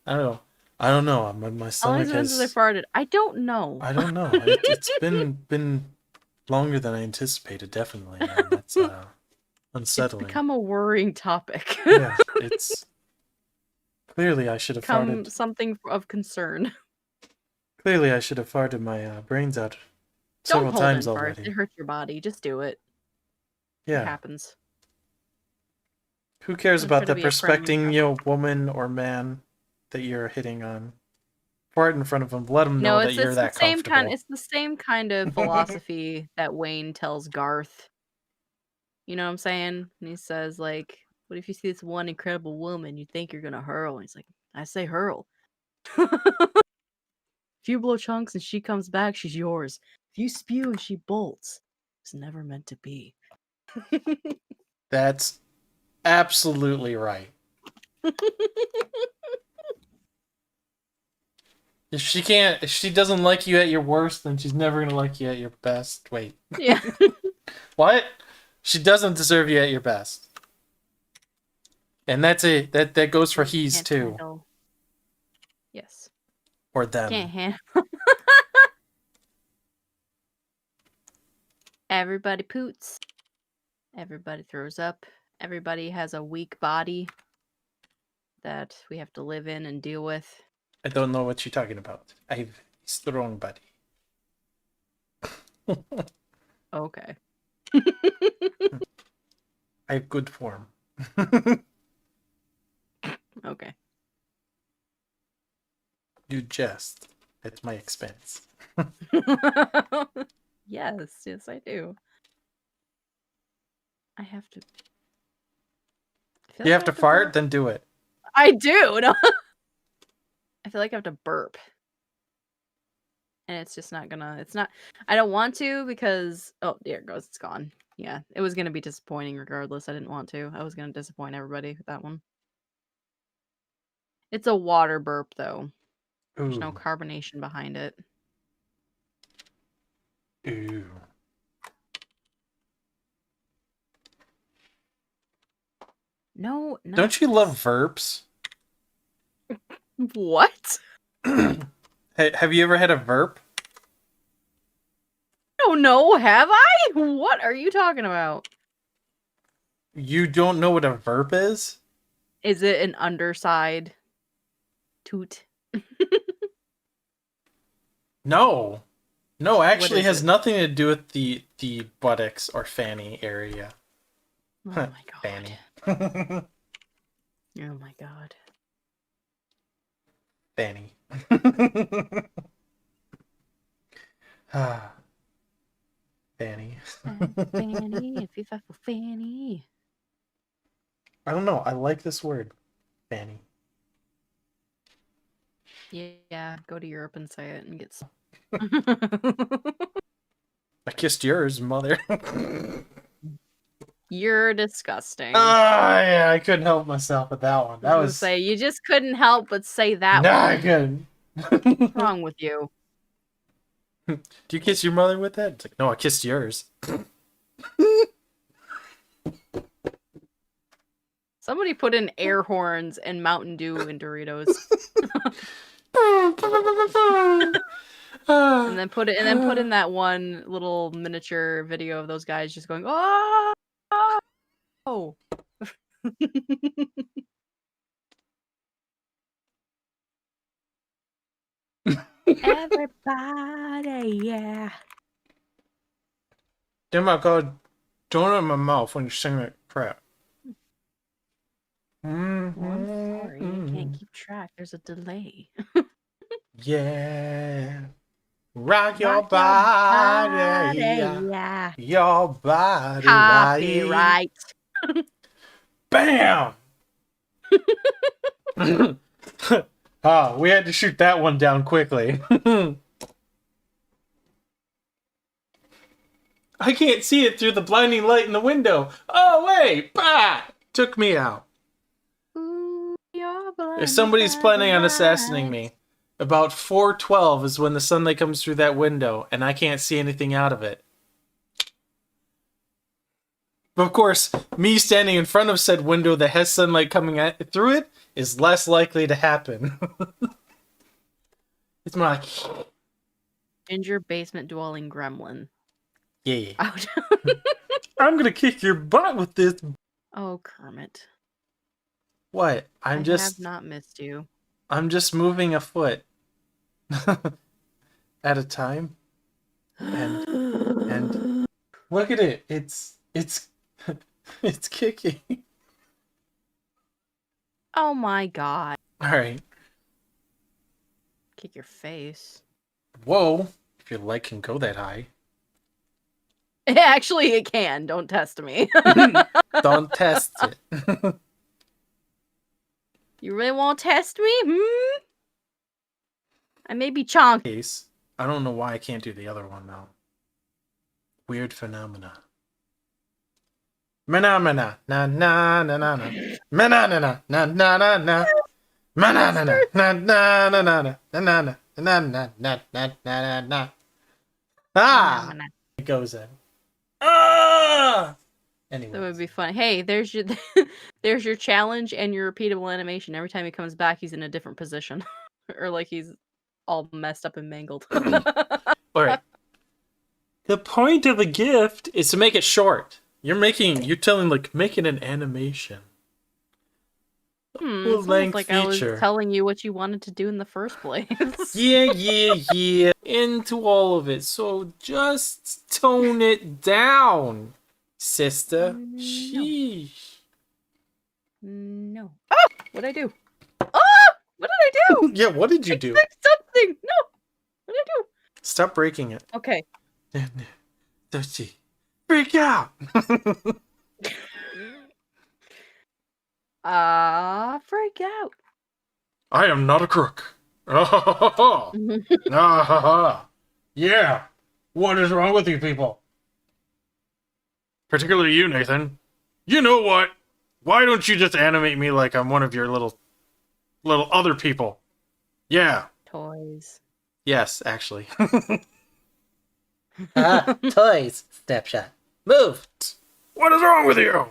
I don't know. My How long stomach has it been since I farted? I don't know. I don't know. It's been longer than I anticipated. Definitely. And that's unsettling. It's become a worrying topic. Yeah, it's clearly I should have farted. Something of concern. Clearly, I should have farted my brains out several Don't hold times in already. farts. It hurts your body. Just do it. Yeah. It happens. Who cares I'm about sure the to be a prospecting, friend. woman or man that you're hitting on? Fart in front of them. Let them know No, that it's you're the that same comfortable. kind. It's the same kind of philosophy that Wayne tells Garth. You know what I'm saying? And he says, like, what if you see this one incredible woman, you think you're gonna hurl? And he's like, I say hurl. If you blow chunks and she comes back, she's yours. If you spew and she bolts, it's never meant to be. That's absolutely right. If she doesn't like you at your worst, then she's never gonna like you at your best. Wait. Yeah. What? She doesn't deserve you at your best. And that's it. That goes for he's Can't too. handle. Yes. Or them. Can't handle. Everybody poots. Everybody throws up. Everybody has a weak body that we have to live in and deal with. I don't know what you're talking about. I have a strong body. Okay. I have good form. Okay. You jest at my expense. Yes, I do. I have to. You have to fart? Then do it. I do. No. I feel like I have to burp. And it's just not gonna. It's not. I don't want to because. Oh, there it goes. It's gone. Yeah. It was gonna be disappointing regardless. I didn't want to. I was gonna disappoint everybody with that one. It's a water burp, though. There's no Ooh. carbonation behind it. Ooh. No. Don't you love verbs? What? Hey, have you ever had a verp? I don't know. Have I? What are you talking about? You don't know what a verb is? Is it an underside toot? No. No, actually is has it? nothing to do with the buttocks or fanny area. Oh my god. Fanny. Oh my god. Fanny. Ah. Fanny. Fanny, if you fuck with Fanny. I don't know. I like this word. Fanny. Yeah, go to Europe and say it and get some. I kissed yours, mother. You're disgusting. Ah, yeah, I couldn't help myself with that one. That I was was. gonna say, you just couldn't help but say that Nah, one. I couldn't. What's wrong with you? Do you kiss your mother with that? It's like, no, I kissed yours. Somebody put in air horns and Mountain Dew in Doritos. And then put in that one little miniature video of those guys just going, oh, oh. Everybody, yeah. Damn, I got a donut in my mouth when you sing that crap. Well, I'm sorry, I can't keep track. There's a delay. Yeah. Rock your Rock body. yeah. Your body. Copyright. Bam! Oh, we had to shoot that one down quickly. I can't see it through the blinding light in the window. Oh, wait! Bah! Took me out. Ooh, If somebody's planning on assassinating me, about 4:12 is when the sunlight comes through that window, and I can't see anything out of it. But of course, me standing in front of said window that has sunlight coming through it is less likely to happen. It's more like... Ginger basement dwelling gremlin. Yeah. Out. I'm gonna kick your butt with this. Oh, Kermit. What? I have not missed you. I'm just moving a foot. At a time. And look at it. It's it's kicking. Oh my god. Alright. Kick your face. Whoa. If your leg can go that high. Actually, it can. Don't test me. Don't test it. You really won't test me? Hmm? I may be chonky. Case. I don't know why I can't do the other one now. Weird phenomena. Phenomena. Na na na na na. Phenomena. Na na na na. Phenomena. Na na na na na. Na na na na na na na na na. Ah! It goes in. Ah! Anyway. That would be fun. Hey, there's your there's your challenge and your repeatable animation. Every time he comes back, he's in a different position. Or like he's all messed up and mangled. Alright. The point of a gift is to make it short. You're telling, like, making an animation. It's almost like I was telling you what you wanted to do in the first place. Yeah. Into all of it. So just tone it down, sister. No. Sheesh. No. Oh! What'd I do? Oh! What did I do? Yeah, what did you do? Something. No. What did I do? Stop breaking it. Okay. Does she freak out? Freak out. I am not a crook. Yeah. What is wrong with you people? Particularly you, Nathan. You know what? Why don't you just animate me like I'm one of your little other people? Yeah. Toys. Yes, actually. Toys. Snapshot. Move. What is wrong with you?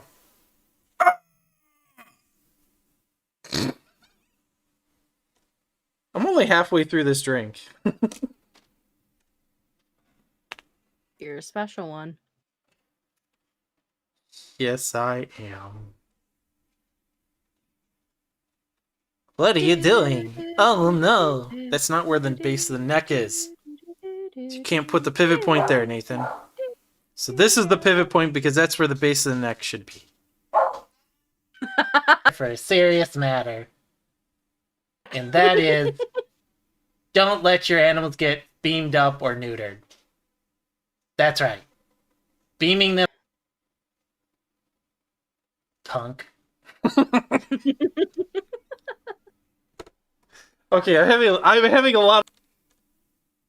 I'm only halfway through this drink. You're a special one. Yes, I am. What are you doing? Oh no, that's not where the base of the neck is. You can't put the pivot point there, Nathan. So this is the pivot point because that's where the base of the neck should be. For a serious matter. And that is, don't let your animals get beamed up or neutered. That's right. Beaming them. Tunk. Okay, I'm having a lot.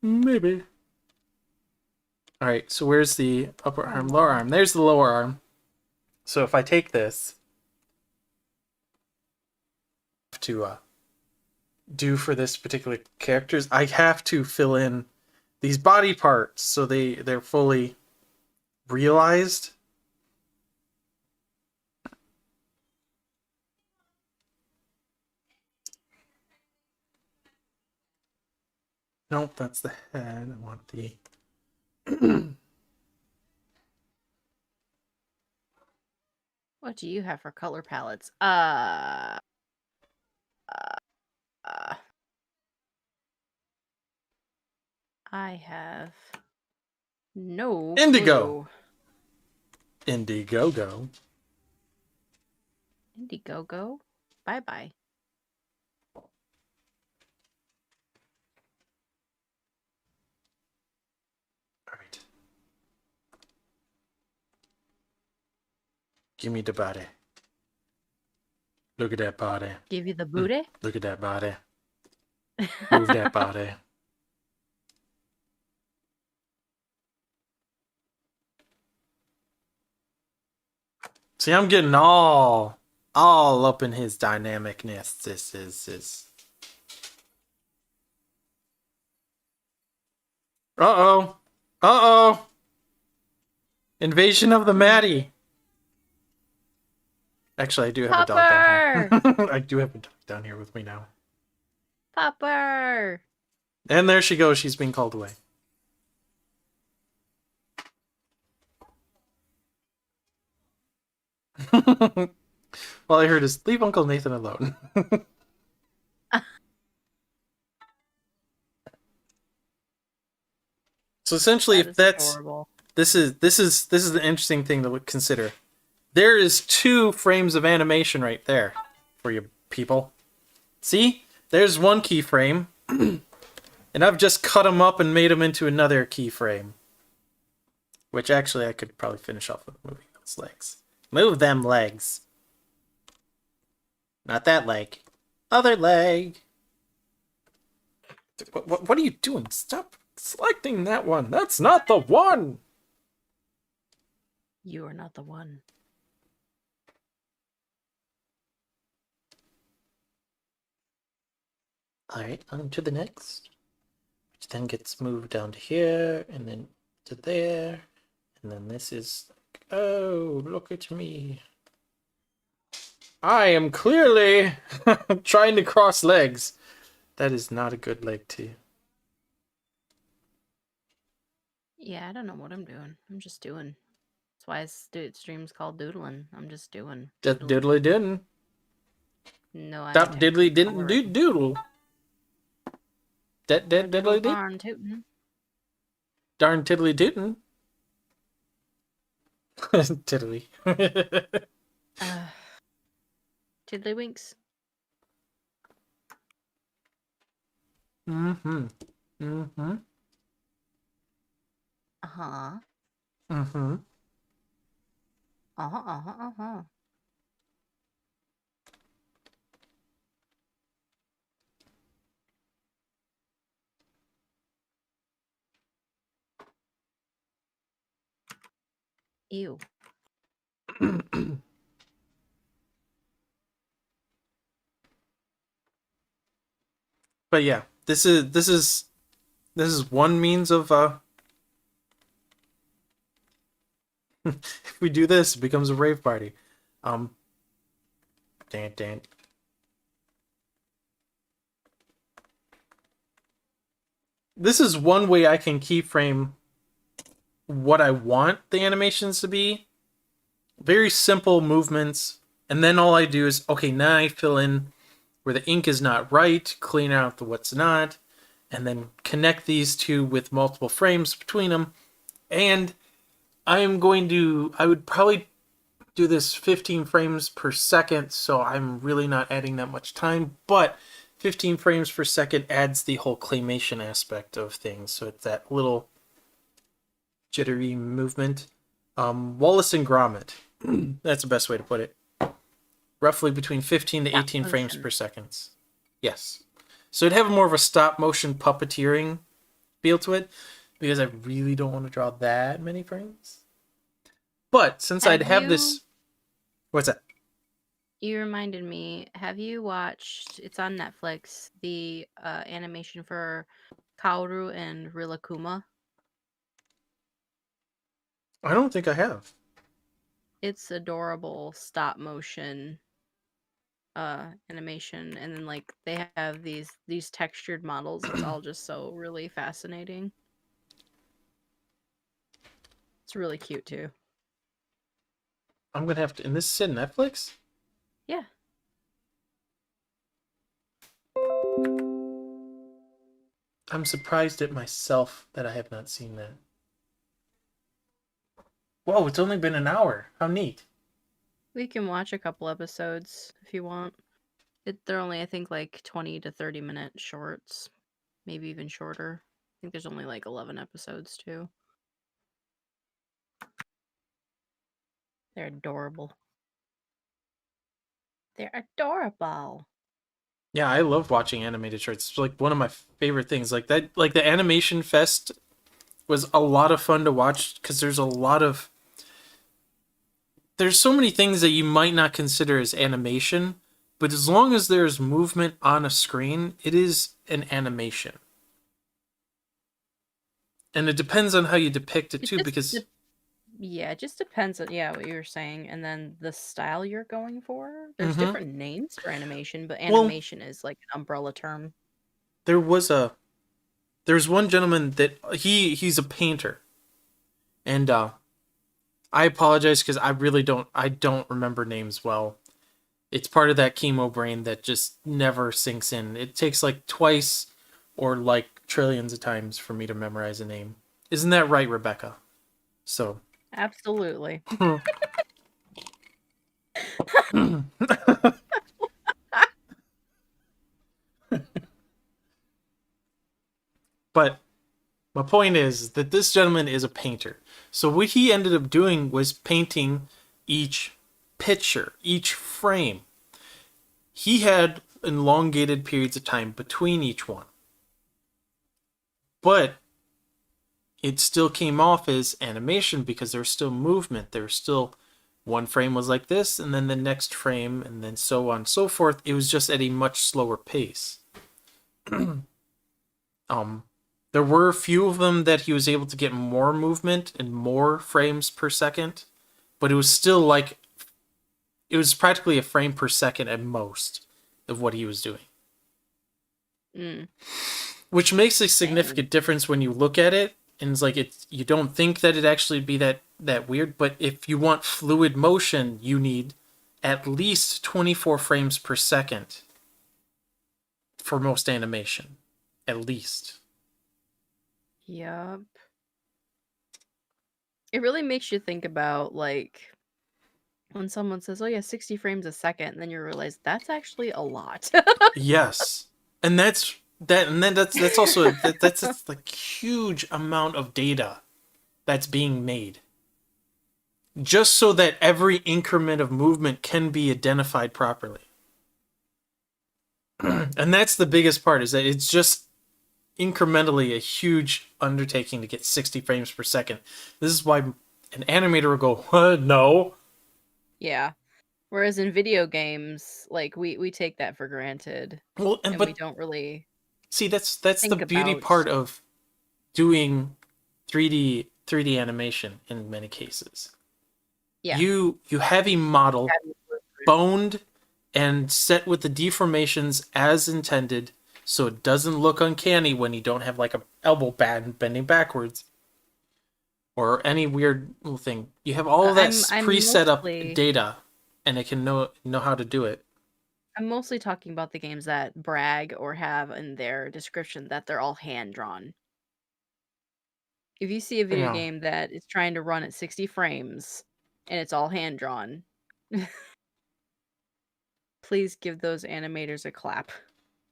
Maybe. All right, so where's the upper arm, lower arm? There's the lower arm. So if I take this to do for this particular characters, I have to fill in these body parts so they're fully realized. Nope, that's the head. I want the What do you have for color palettes? I have no Indigo. clue. Indiegogo. Indiegogo? Bye-bye. Alright. Give me the body. Look at that body. Give you the booty? Look at that body. Move that body. See, I'm getting all up in his dynamicness. This is. Uh-oh. Uh-oh. Invasion of the Maddie. Actually, I do have a dog down here. I do have a dog down here with me now. Popper! And there she goes. She's being called away. All I heard is, leave Uncle Nathan alone. So essentially, if that's adorable. this is the interesting thing to consider. There is 2 frames of animation right there for you people. See? There's one keyframe, and I've just cut them up and made them into another keyframe. Which actually I could probably finish off with moving those legs. Move them legs. Not that leg. Other leg. What are you doing? Stop selecting that one. That's not the one. You are not the one. Alright, on to the next. Which then gets moved down to here, and then to there. And then this is like, oh, look at me. I am clearly trying to cross legs. That is not a good leg to. Yeah, I don't know what I'm doing. I'm just doing. That's why stream's called doodling. I'm just doing. Just diddly didn't. No, I Stop diddly didn't do doodle. Diddly did. Darn tootin'. Darn tiddly dootin'. Tiddly. Tiddlywinks. Mm-hmm. Mm-hmm. Uh-huh. Mm-hmm. Uh-huh, uh-huh, uh-huh. Ew. But yeah, this is one means of if we do this, it becomes a rave party. Dan. This is one way I can keyframe what I want the animations to be Very simple movements. And then all I do is, okay, now I fill in where the ink is not right, clean out the what's not, and then connect these two with multiple frames between them. And I would probably do this 15 frames per second, so I'm really not adding that much time, but 15 frames per second adds the whole claymation aspect of things, so it's that little jittery movement. Wallace and Gromit, that's the best way to put it. Roughly between 15 to 18 frames per second. Yes. So it'd have more of a stop motion puppeteering feel to it, because I really don't want to draw that many frames. But since I'd have this... What's that? You reminded me, have you watched, it's on Netflix, the animation for Kaoru and Rilakuma? I don't think I have. It's adorable stop motion animation, and then like they have these textured models. It's all just so really fascinating. It's really cute too. I'm gonna have to... And this is in Netflix? Yeah. I'm surprised at myself that I have not seen that. Whoa, it's only been an hour. How neat. We can watch a couple episodes if you want. They're only, I think, like 20 to 30-minute shorts. Maybe even shorter. I think there's only like 11 episodes too. They're adorable. They're adorable. Yeah, I love watching animated shorts. It's like one of my favorite things. Like that, like the Animation Fest was a lot of fun to watch, because there's so many things that you might not consider as animation, but as long as there's movement on a screen, it is an animation. And it depends on how you depict it too, because yeah, it just depends on what you were saying, and then the style you're going for. There's different names for animation, but animation is like an umbrella term. There's one gentleman that he's a painter, and I apologize because I don't remember names well. It's part of that chemo brain that just never sinks in. It takes like twice or like trillions of times for me to memorize a name. Isn't that right, Rebecca? So absolutely. But my point is that this gentleman is a painter. So what he ended up doing was painting each picture, each frame. He had elongated periods of time between each one. But it still came off as animation because there was still movement. There was still... One frame was like this, and then the next frame, and then so on and so forth. It was just at a much slower pace. There were a few of them that he was able to get more movement and more frames per second, but it was still like... It was practically a frame per second at most of what he was doing. Which makes a significant difference when you look at it, and it's like you don't think that it'd actually be that weird, but if you want fluid motion, you need at least 24 frames per second for most animation. At least. Yup. It really makes you think about, like, when someone says, oh yeah, 60 frames a second, and then you realize that's actually a lot. Yes. And that's also that's a like huge amount of data that's being made, just so that every increment of movement can be identified properly. And that's the biggest part, is that it's just incrementally a huge undertaking to get 60 frames per second. This is why an animator will go, what? No. Yeah. Whereas in video games, like we take that for granted. Well, but we don't really... See, that's the beauty part of doing 3D animation in many cases. Yeah. You have a model boned and set with the deformations as intended, so it doesn't look uncanny when you don't have like a elbow bending backwards. or any weird little thing. You have all of that preset up data, and it can know how to do it. I'm mostly talking about the games that brag or have in their description that they're all hand-drawn. If you see a video game that is trying to run at 60 frames and it's all hand-drawn, please give those animators a clap,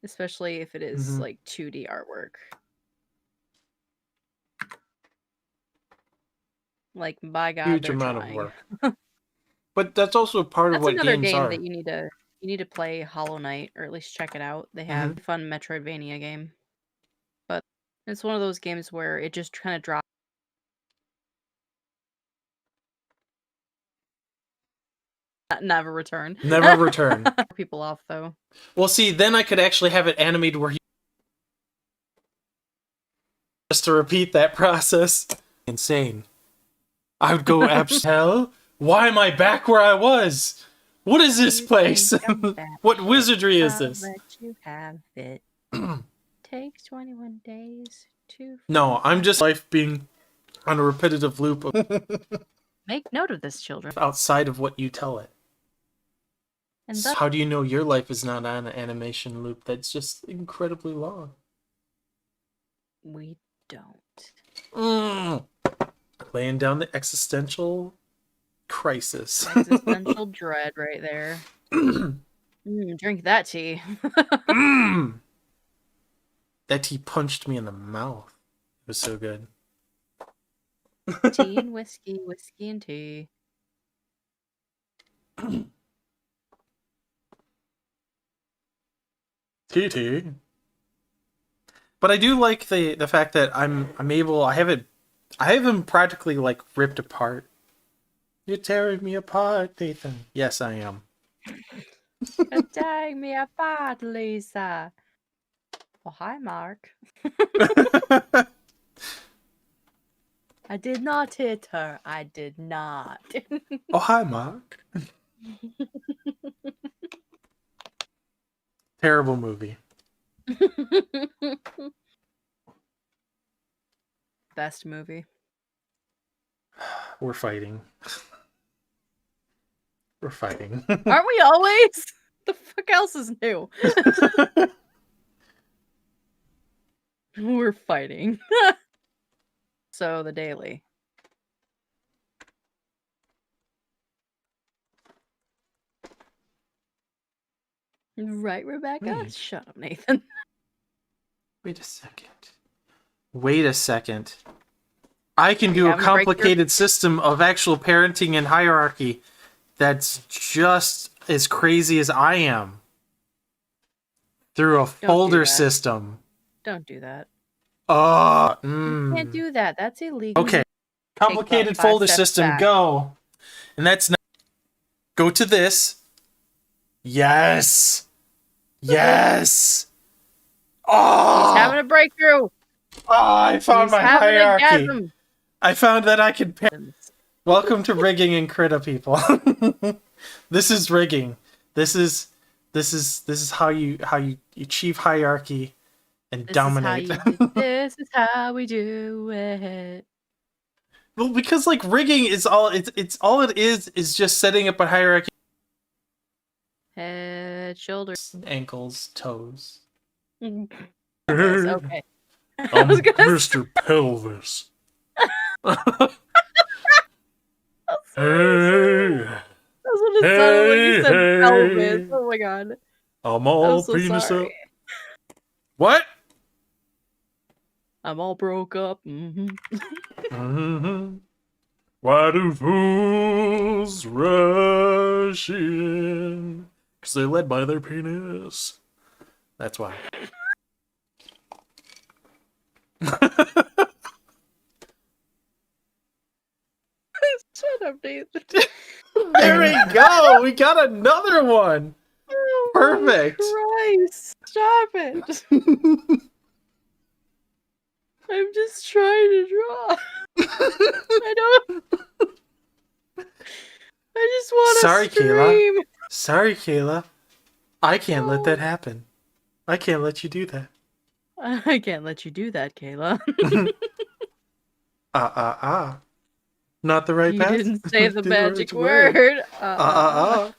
especially if it is like 2D artwork. Like, by God, huge they're amount trying. of work. But that's also a part of what another games game are. that you need to play Hollow Knight, or at least check it out. They have a fun Metroidvania game. But it's one of those games where it just kind of drops. Never return. Never return. People off, though. Well, see, then I could actually have it animated where just to repeat that process. Insane. I would go hell. Why am I back where I was? What is this place? What wizardry is this? Let you have it. Takes 21 days to. No, I'm just life being on a repetitive loop of Make note of this, children. outside of what you tell it. And So how do you know your life is not on an animation loop that's just incredibly long? We don't. Laying down the existential crisis. Existential dread right there. Drink that tea. That tea punched me in the mouth. It was so good. Tea and whiskey, whiskey and tea. Tea. But I do like the fact that I'm able. I haven't practically like ripped apart. You're tearing me apart, Nathan. Yes, I am. You're tearing me apart, Lisa. Oh, hi, Mark. I did not hit her. I did not. Oh, hi, Mark. Terrible movie. Best movie. We're fighting. We're fighting. Aren't we always? The fuck else is new? We're fighting. So, the daily. Right, Rebecca? Wait. Shut up, Nathan. Wait a second. I can do a complicated system of actual parenting and hierarchy that's just as crazy as I am. Through a folder system. Don't do that. You can't do that. That's illegal. Okay. Complicated folder system, go. And that's not... Go to this. Yes. Yes. Oh! He's having a breakthrough. Oh, I found my hierarchy. I found that I could... Welcome to rigging and Krita, people. This is rigging. This is how you achieve hierarchy and dominate. This is how we do it. Well, because like rigging is all it's all it is just setting up a hierarchy. Head, shoulders, ankles, toes. Okay. I'm Mr. Pelvis. Hey. That's what it sounded when you said pelvis. Oh my god. I'm all so penis sorry. up. What? I'm all broke up. Why do fools rush in? Because they're led by their penis. That's why. Shut up, Nathan. There we go. We got another one. Oh, perfect. Christ. Stop it. I'm just trying to draw. I don't. I just want to scream. Kayla. Sorry, Kayla. I can't let that happen. I can't let you do that. I can't let you do that, Kayla. Not the right You path? didn't say the Do magic right word. Uh.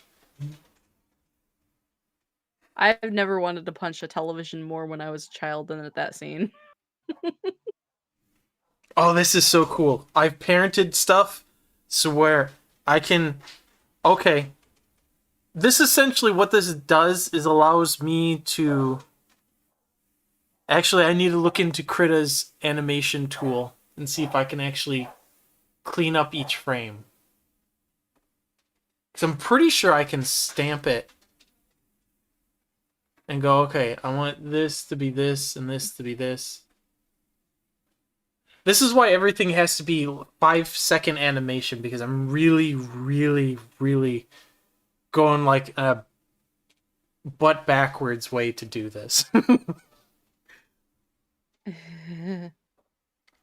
I've never wanted to punch a television more when I was a child than at that scene. Oh, this is so cool. I've parented stuff so where I can... Okay. This essentially, what this does is allows me to... Actually, I need to look into Krita's animation tool and see if I can actually clean up each frame. Because I'm pretty sure I can stamp it and go, okay, I want this to be this and this to be this. This is why everything has to be 5-second animation, because I'm really, really, really going like a butt backwards way to do this.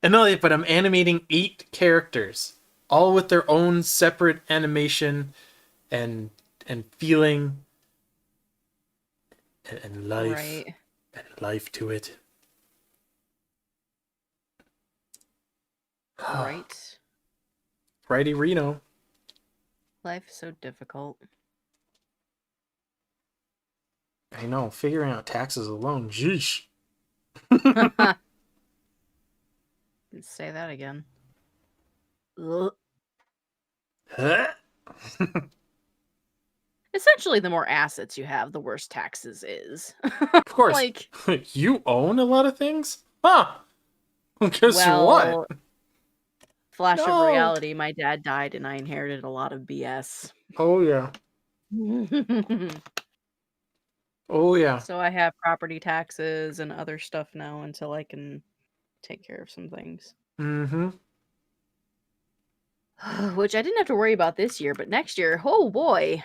And no, but I'm animating 8 characters, all with their own separate animation and feeling and life Right. and life to it. Right. Righty Reno. Life is so difficult. I know, figuring out taxes alone, jeesh. Say that again. Ugh. Huh? Essentially, the more assets you have, the worse taxes is. Of course. Like, you own a lot of things? Huh. Guess well, what? flash of No. reality, my dad died and I inherited a lot of BS. Oh, yeah. Oh, yeah. So I have property taxes and other stuff now until I can take care of some things. Mm-hmm. Which I didn't have to worry about this year, but next year, oh boy.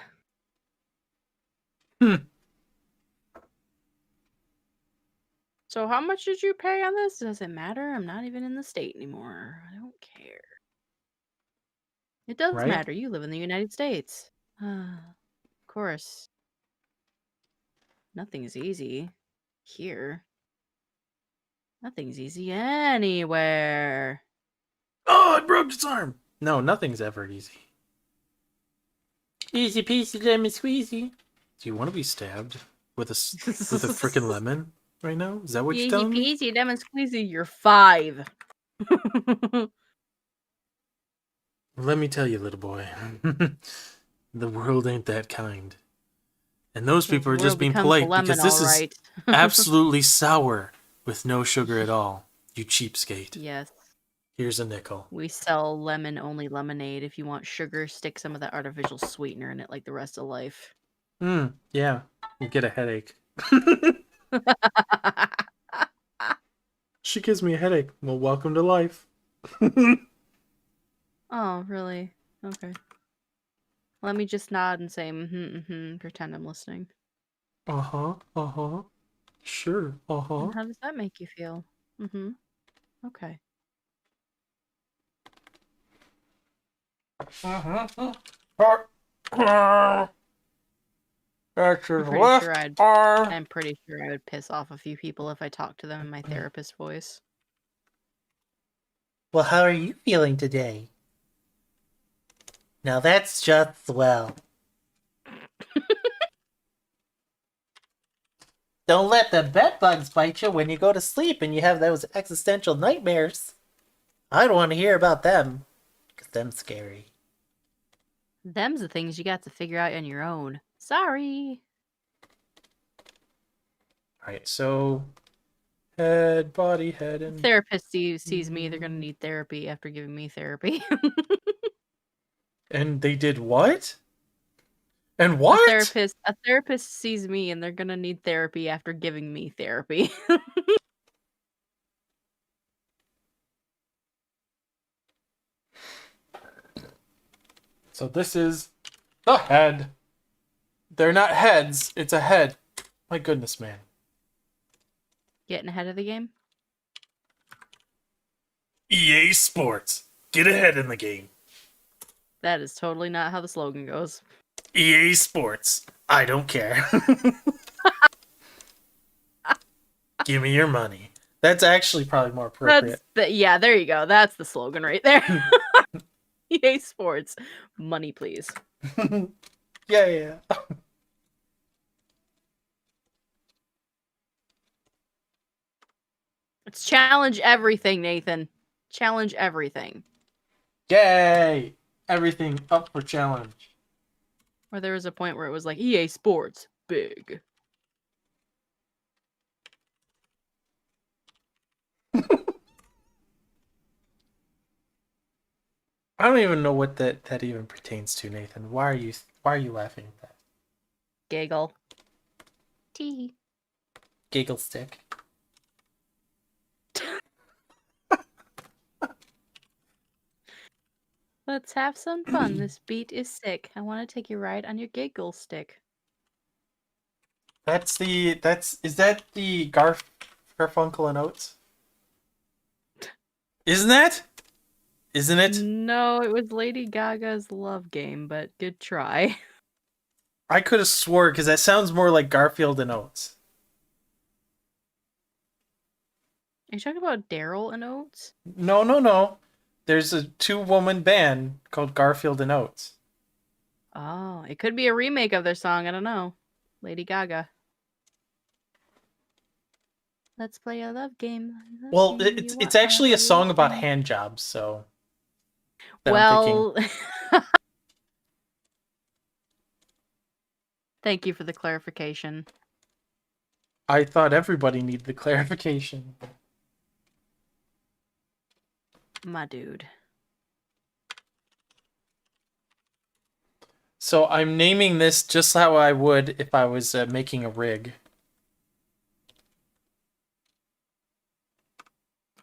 So how much did you pay on this? Does it matter? I'm not even in the state anymore. I don't care. It does Right? matter. You live in the United States. Of course. Nothing's easy here. Nothing's easy anywhere. Oh, it broke its arm. No, nothing's ever easy. Easy peasy lemon squeezy. Do you want to be stabbed with a freaking lemon right now? Is that what you're telling me? Easy peasy lemon squeezy. You're 5. Let me tell you, little boy. The world ain't that kind. And those people are just being polite because this is absolutely sour with no sugar at all. You cheapskate. Yes. Here's a nickel. We sell lemon-only lemonade. If you want sugar, stick some of that artificial sweetener in it like the rest of life. Yeah. You get a headache. She gives me a headache. Well, welcome to life. Oh, really? Okay. Let me just nod and say, pretend I'm listening. Sure, And how does that make you feel? Okay. That's I'm pretty sure I would piss off a few people if I talked to them in my therapist voice. Well, how are you feeling today? Now that's just swell. Don't let the bed bugs bite you when you go to sleep and you have those existential nightmares. I don't want to hear about them, because them's scary. Them's the things you got to figure out on your own. Sorry. Alright, so... Head, body, head, and... Therapist sees me, they're gonna need therapy after giving me therapy. And they did what? And what? A therapist sees me and they're gonna need therapy after giving me therapy. So this is the head. They're not heads, it's a head. My goodness, man. Getting ahead of the game? EA Sports. Get ahead in the game. That is totally not how the slogan goes. EA Sports. I don't care. Give me your money. That's actually probably more appropriate. Yeah, there you go. That's the slogan right there. EA Sports. Money, please. Yeah. It's challenge everything, Nathan. Challenge everything. Yay! Everything up for challenge. Or there was a point where it was like EA Sports big. I don't even know what that even pertains to, Nathan. Why are you laughing at that? Giggle. Tee. Giggle stick. Let's have some fun. This beat is sick. I want to take you right on your giggle stick. Is that the Garfunkel and Oates? Isn't that? Isn't it? No, it was Lady Gaga's Love Game, but good try. I could have swore because that sounds more like Garfield and Oates. Are you talking about Daryl and Oates? No. There's a 2-woman band called Garfield and Oates. Oh, it could be a remake of their song. I don't know. Lady Gaga. Let's play a love game. Well, it's actually a song about hand jobs, so. Well, thank you for the clarification. I thought everybody needed the clarification. My dude. So I'm naming this just how I would if I was making a rig.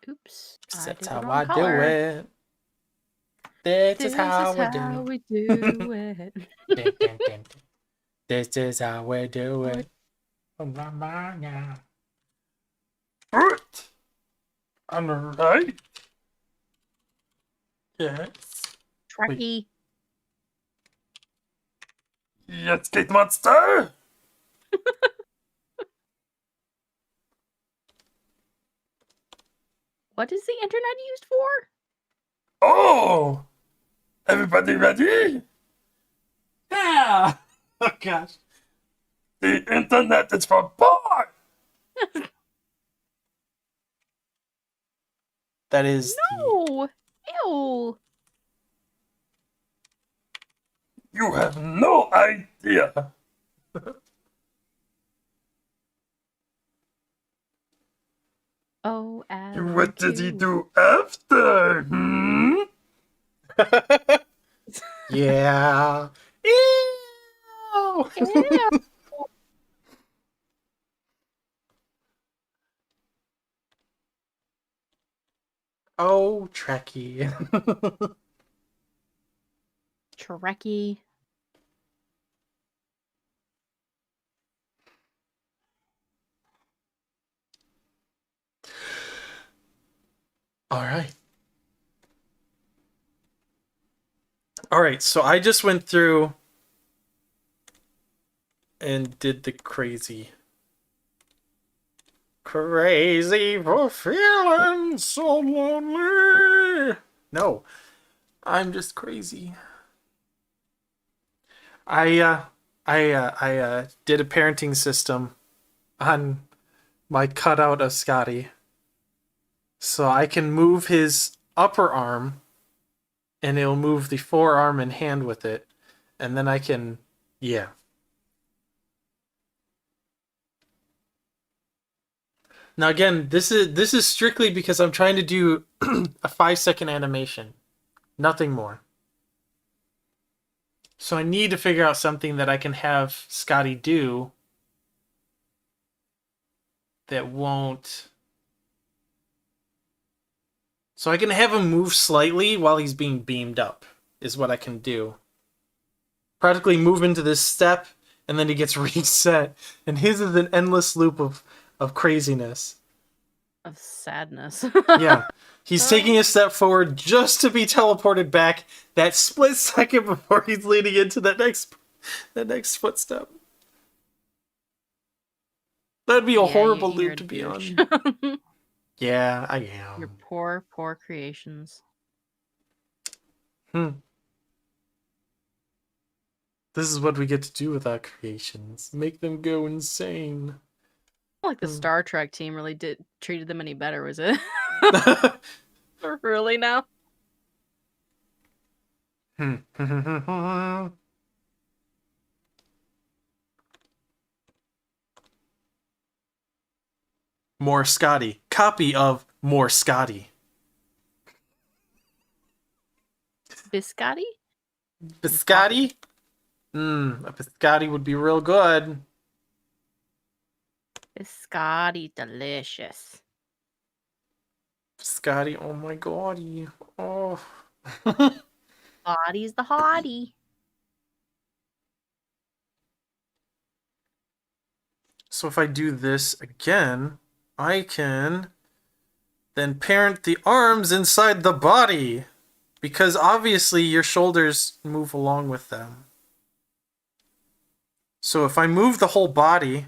Oops. That's how I do it. This is how we do it. This is how we do it. On the right. Yes. Trekkie. Yes, Kate Monster. What is the internet used for? Oh! Everybody ready? Yeah! Oh gosh. The internet is for boys! That is No! Ew! You have no idea! Oh, Alan What did he too. do after? Hmm? Yeah. Ew. Ew. Oh, Trekkie. Trekkie. Alright. Alright, so I just went through and did the crazy for feeling so lonely. No, I'm just crazy. I did a parenting system on my cutout of Scotty, so I can move his upper arm, and it'll move the forearm and hand with it, and then I can, yeah. Now again, this is strictly because I'm trying to do a 5-second animation, nothing more. So I need to figure out something that I can have Scotty do that won't. So I can have him move slightly while he's being beamed up, is what I can do. Practically move into this step, and then he gets reset. And his is an endless loop of craziness. Of sadness. Yeah. He's taking a step forward just to be teleported back that split second before he's leading into that next footstep. That'd be a horrible you're loop to be on. douche. Yeah, I am. Your poor creations. This is what we get to do with our creations. Make them go insane. Like the Star Trek team really treated them any better, was it? Really now? More Scotty. Copy of More Scotty. Biscotti? Biscotti? A biscotti would be real good. Biscotti, delicious. Biscotti, oh my god. Oh. Body's the hottie. So if I do this again, I can then parent the arms inside the body. Because obviously your shoulders move along with them. So if I move the whole body,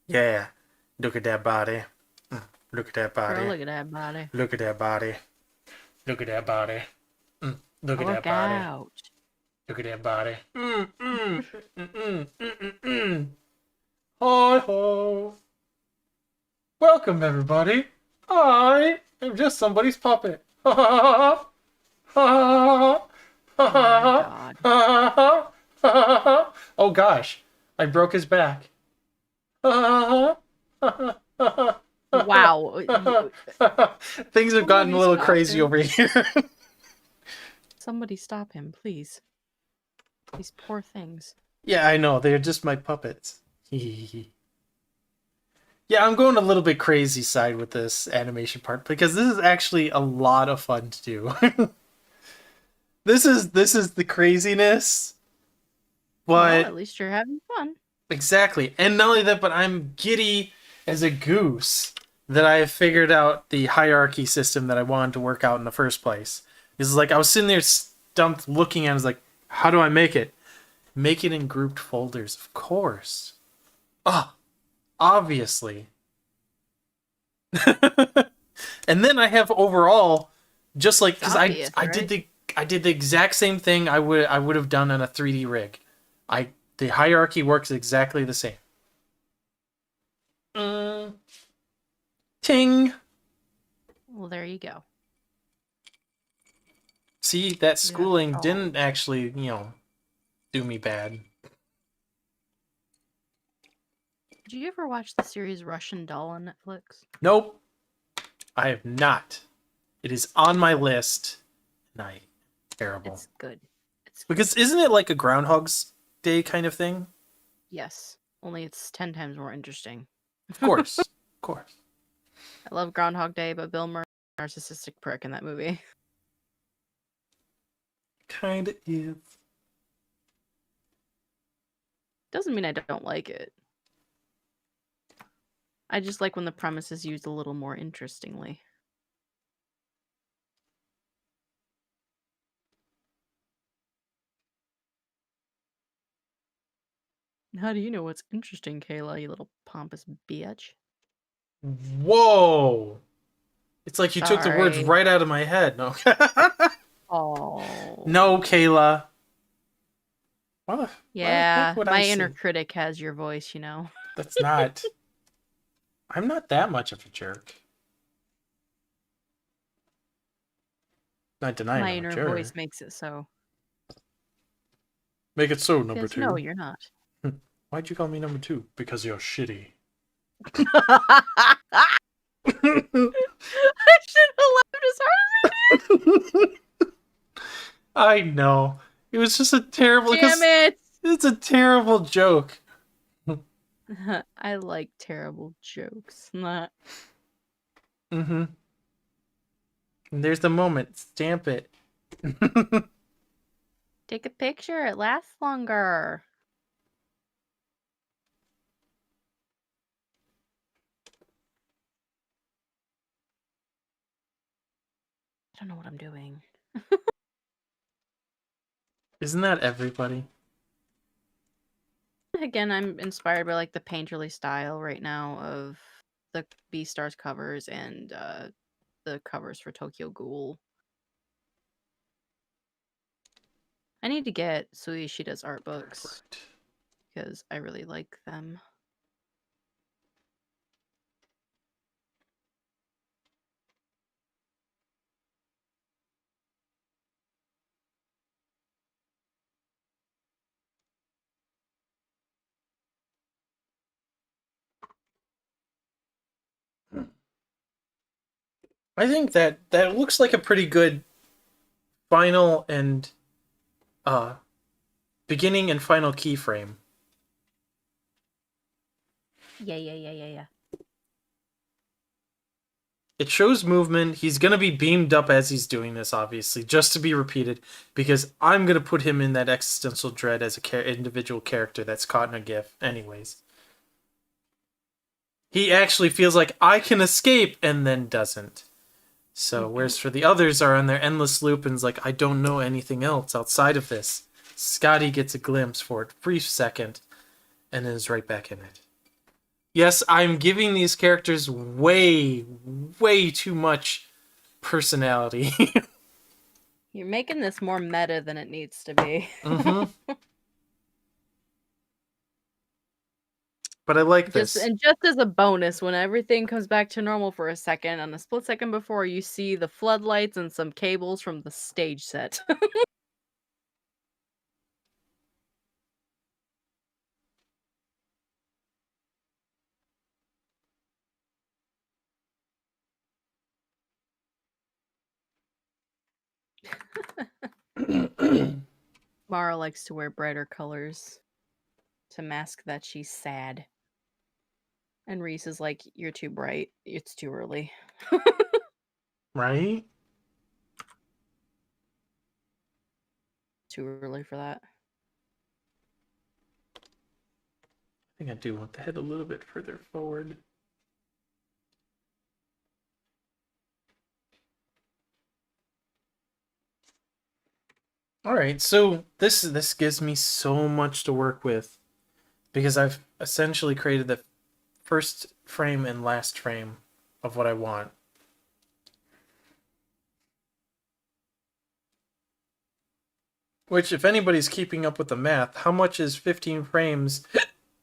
yeah, look at that body. Look at that body. Girl, look at that body. Look at that body. Look at that body. Look at that body. Out. Look at that body. Hi ho. Welcome everybody. I am just somebody's puppet. Ha ha ha ha ha ha. Oh gosh, I broke his back. Wow. Things have gotten a little crazy over here. Somebody stop him, please. These poor things. Yeah, I know. They're just my puppets. Yeah, I'm going a little bit crazy side with this animation part because this is actually a lot of fun to do. This is the craziness. But well, at least you're having fun. Exactly. And not only that, but I'm giddy as a goose that I have figured out the hierarchy system that I wanted to work out in the first place. It's like I was sitting there stumped looking at it, I was like, how do I make it? Make it in grouped folders, of course. Obviously. And then I have overall, just like, because I did the exact same thing I would have done on a 3D rig. The hierarchy works exactly the same. Ting. Well, there you go. See, that schooling didn't actually, do me bad. Did you ever watch the series Russian Doll on Netflix? Nope. I have not. It is on my list. Terrible. It's good. Because isn't it like a Groundhog's Day kind of thing? Yes. Only it's 10 times more interesting. Of course. Of course. I love Groundhog Day, but Bill Murray is a narcissistic prick in that movie. Kinda is. Doesn't mean I don't like it. I just like when the premise is used a little more interestingly. How do you know what's interesting, Kayla, you little pompous bitch? Whoa! It's like you took the words right out of my head. No. Oh. No, Kayla. Yeah, my inner critic has your voice, you know. That's not... I'm not that much of a jerk. Not denying my I'm inner a jerk. voice makes it so. Make it so, number 2. No, you're not. Why'd you call me number 2? Because you're shitty. I shouldn't have laughed as hard as I did. I know. It was just a terrible... Damn it! It's a terrible joke. I like terrible jokes. Not. And there's the moment. Stamp it. Take a picture. It lasts longer. I don't know what I'm doing. Isn't that everybody? Again, I'm inspired by like the painterly style right now of the Beastars covers and the covers for Tokyo Ghoul. I need to get Suishida's art books because I really like them. I think that looks like a pretty good final and beginning and final keyframe. Yeah. It shows movement. He's going to be beamed up as he's doing this, obviously, just to be repeated, because I'm going to put him in that existential dread as a individual character that's caught in a GIF, anyways. He actually feels like I can escape and then doesn't. So, whereas for the others are on their endless loop and is like, I don't know anything else outside of this. Scotty gets a glimpse for a brief second and then is right back in it. Yes, I'm giving these characters way too much personality. You're making this more meta than it needs to be. Mm-hmm. But I like this. And just as a bonus, when everything comes back to normal for a second, on a split second before, you see the floodlights and some cables from the stage set. Mara likes to wear brighter colors to mask that she's sad. And Reese is like, you're too bright. It's too early. Right? Too early for that. I think I do want the head a little bit further forward. Alright, so this gives me so much to work with, because I've essentially created the first frame and last frame of what I want. Which, if anybody's keeping up with the math, how much is 15 frames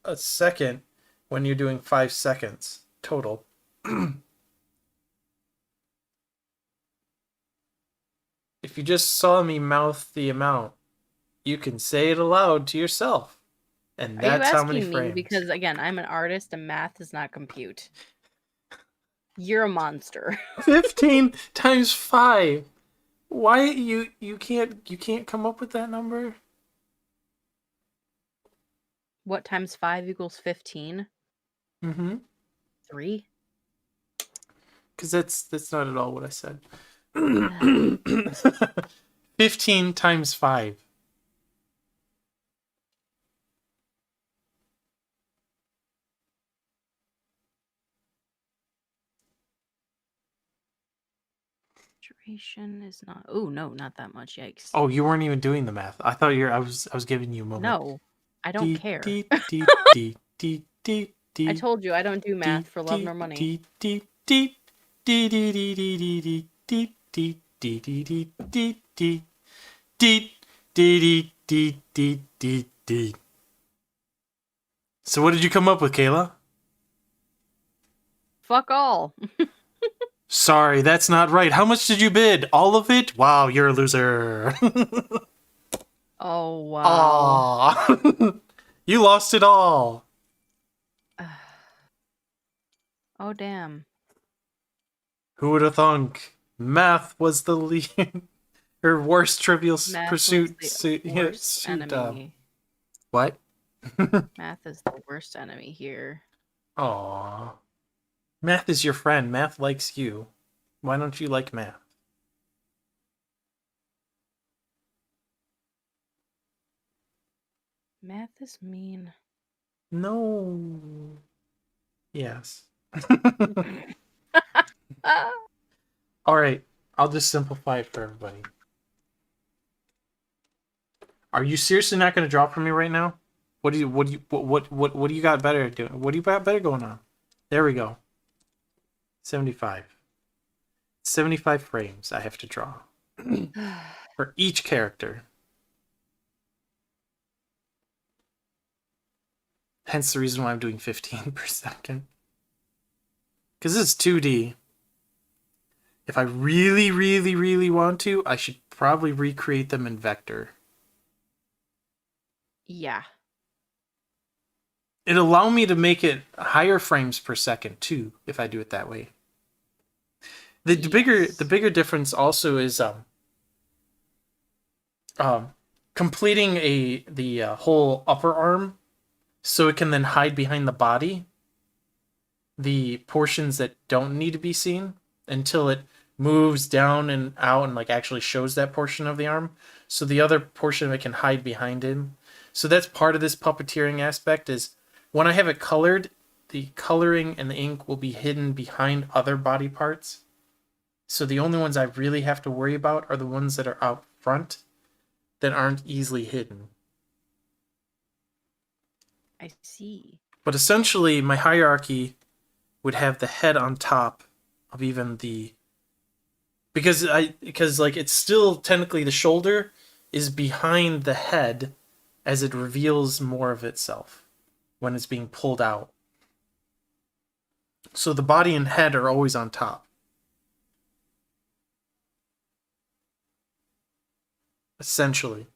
a second when you're doing 5 seconds total? If you just saw me mouth the amount, you can say it aloud to yourself. And that's how many frames. Me because, again, I'm an artist and math does not compute. You're a monster. 15 times 5. Why you can't come up with that number? What times 5 equals 15? Mm-hmm. 3? Because that's not at all what I said. 15 times 5. Duration is not. Oh no, not that much. Yikes. Oh, you weren't even doing the math. I thought I was giving you a moment. No, I don't care. I told you I don't do math for love nor money. So what did you come up with, Kayla? Fuck all. Sorry, that's not right. How much did you bid? All of it? Wow, you're a loser. Oh, wow. Aww. You lost it all. Oh, damn. Who would have thunk? Math was the lead. Her worst trivial pursuit. Worst enemy. What? Math is the worst enemy here. Aww. Math is your friend. Math likes you. Why don't you like math? Math is mean. No. Yes. Alright. I'll just simplify it for everybody. Are you seriously not going to draw for me right now? What do you got better doing? What do you got better going on? There we go. 75. 75 frames I have to draw for each character. Hence the reason why I'm doing 15 per second. Because this is 2D. If I really, really, really want to, I should probably recreate them in vector. Yeah. It'll allow me to make it higher frames per second too, if I do it that way. The bigger difference also is completing the whole upper arm, so it can then hide behind the body the portions that don't need to be seen until it moves down and out and like actually shows that portion of the arm, so the other portion of it can hide behind him. So that's part of this puppeteering aspect, is when I have it colored, the coloring and the ink will be hidden behind other body parts. So the only ones I really have to worry about are the ones that are out front that aren't easily hidden. I see. But essentially, my hierarchy would have the head on top of even the... Because like it's still technically the shoulder is behind the head as it reveals more of itself when it's being pulled out. So the body and head are always on top. Essentially.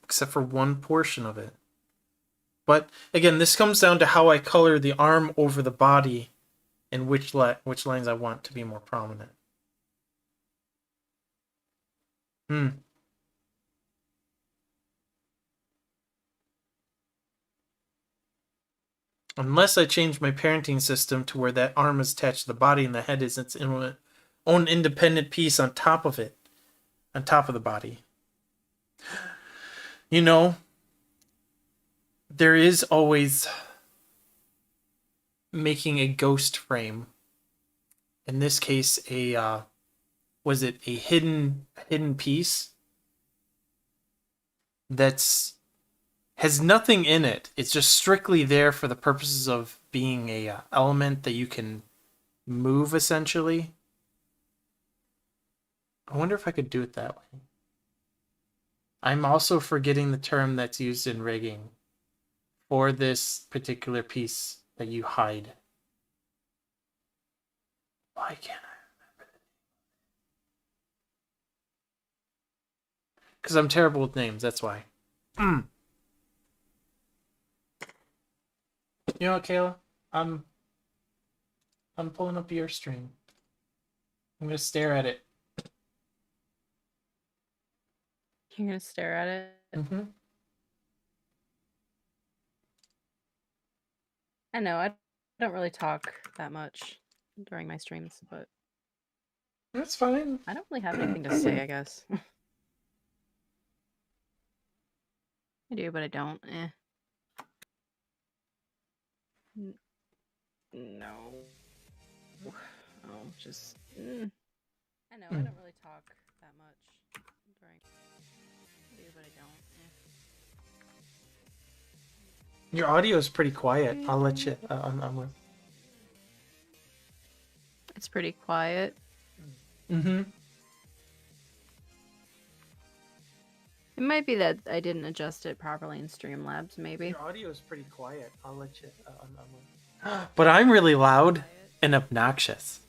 Except for one portion of it. But again, this comes down to how I color the arm over the body and which lines I want to be more prominent. Unless I change my parenting system to where that arm is attached to the body and the head is its own independent piece on top of it. On top of the body. You know, there is always making a ghost frame. In this case, was it a hidden piece has nothing in it. It's just strictly there for the purposes of being a element that you can move, essentially. I wonder if I could do it that way. I'm also forgetting the term that's used in rigging for this particular piece that you hide. Why can't I remember it? Because I'm terrible with names, that's why. You know what, Kayla? I'm pulling up your stream. I'm gonna stare at it. You're gonna stare at it? Mm-hmm. I know, I don't really talk that much during my streams, but... That's fine. I don't really have anything to say, I guess. I do, but I don't. No. Oh, just... I know, I don't really talk that much during... I do, but I don't. Your audio is pretty quiet. I'll let you... It's pretty quiet. Mm-hmm. It might be that I didn't adjust it properly in Streamlabs, maybe. Your audio is pretty quiet. I'll let you... But I'm really loud and obnoxious.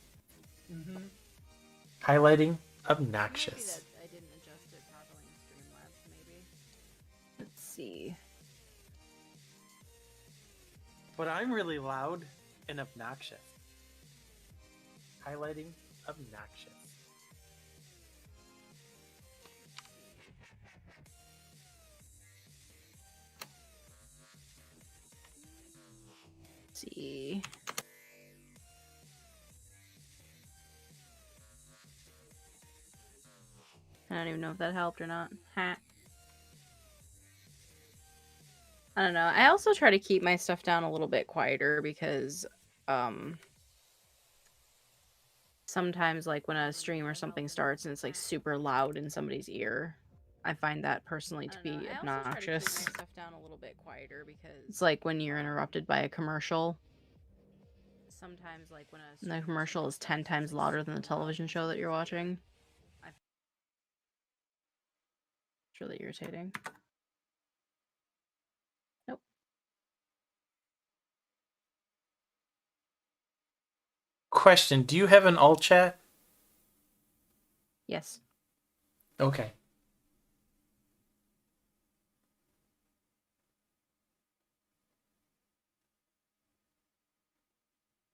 Mm-hmm. Highlighting obnoxious. Maybe that I didn't adjust it properly in Streamlabs, maybe. Let's see. But I'm really loud and obnoxious. Highlighting obnoxious. Let's see. I don't even know if that helped or not. Ha. I don't know. I also try to keep my stuff down a little bit quieter because sometimes like when a stream or something starts and it's like super loud in somebody's ear, I find that personally to be obnoxious. I also try to keep my stuff down a little bit quieter because it's like when you're interrupted by a commercial. Sometimes like when the commercial is 10 times louder than the television show that you're watching. It's really irritating. Nope. question. Do you have an alt chat? Yes. Okay.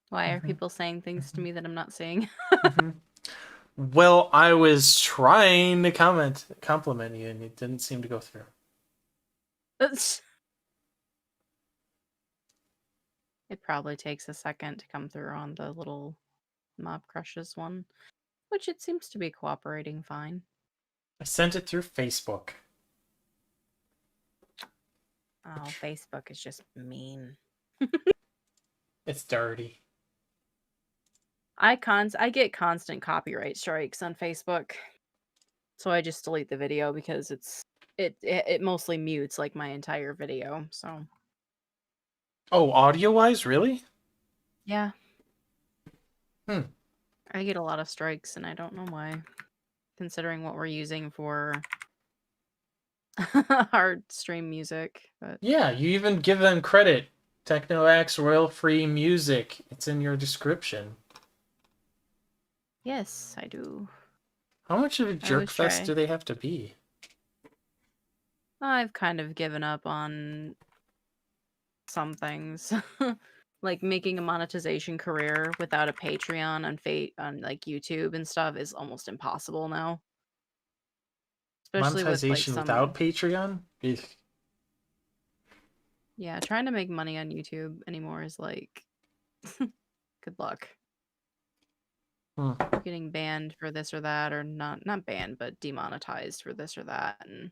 Why are people saying things to me that I'm not saying? Well, I was trying to compliment you, and it didn't seem to go through. It probably takes a second to come through on the little mob crushes one, which it seems to be cooperating fine. I sent it through Facebook. Oh, Facebook is just mean. It's dirty. I get constant copyright strikes on Facebook, so I just delete the video because it mostly mutes like my entire video. So Oh, audio-wise, really? yeah, Hmm. I get a lot of strikes, and I don't know why, considering what we're using for our stream music. But Yeah, you even give them credit. Teknoaxe royal-free music. It's in your description. yes, I do. How much of a I always jerkfest try. do they have to be? I've kind of given up on some things. Like making a monetization career without a Patreon on like YouTube and stuff is almost impossible now. Especially with like Monetization without some Patreon? Eugh. yeah, trying to make money on YouTube anymore is like good luck. Hmm. You're getting banned for this or that, or not banned, but demonetized for this or that. And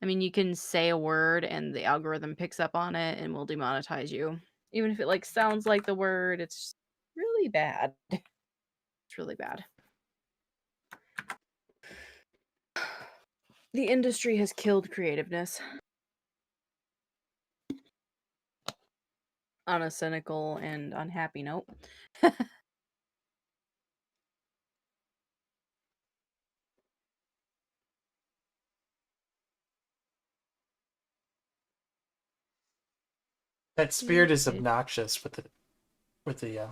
I mean, you can say a word and the algorithm picks up on it and will demonetize you. Even if it like sounds like the word, it's really bad. It's really bad. The industry has killed creativeness. On a cynical and unhappy note. That spirit is obnoxious with the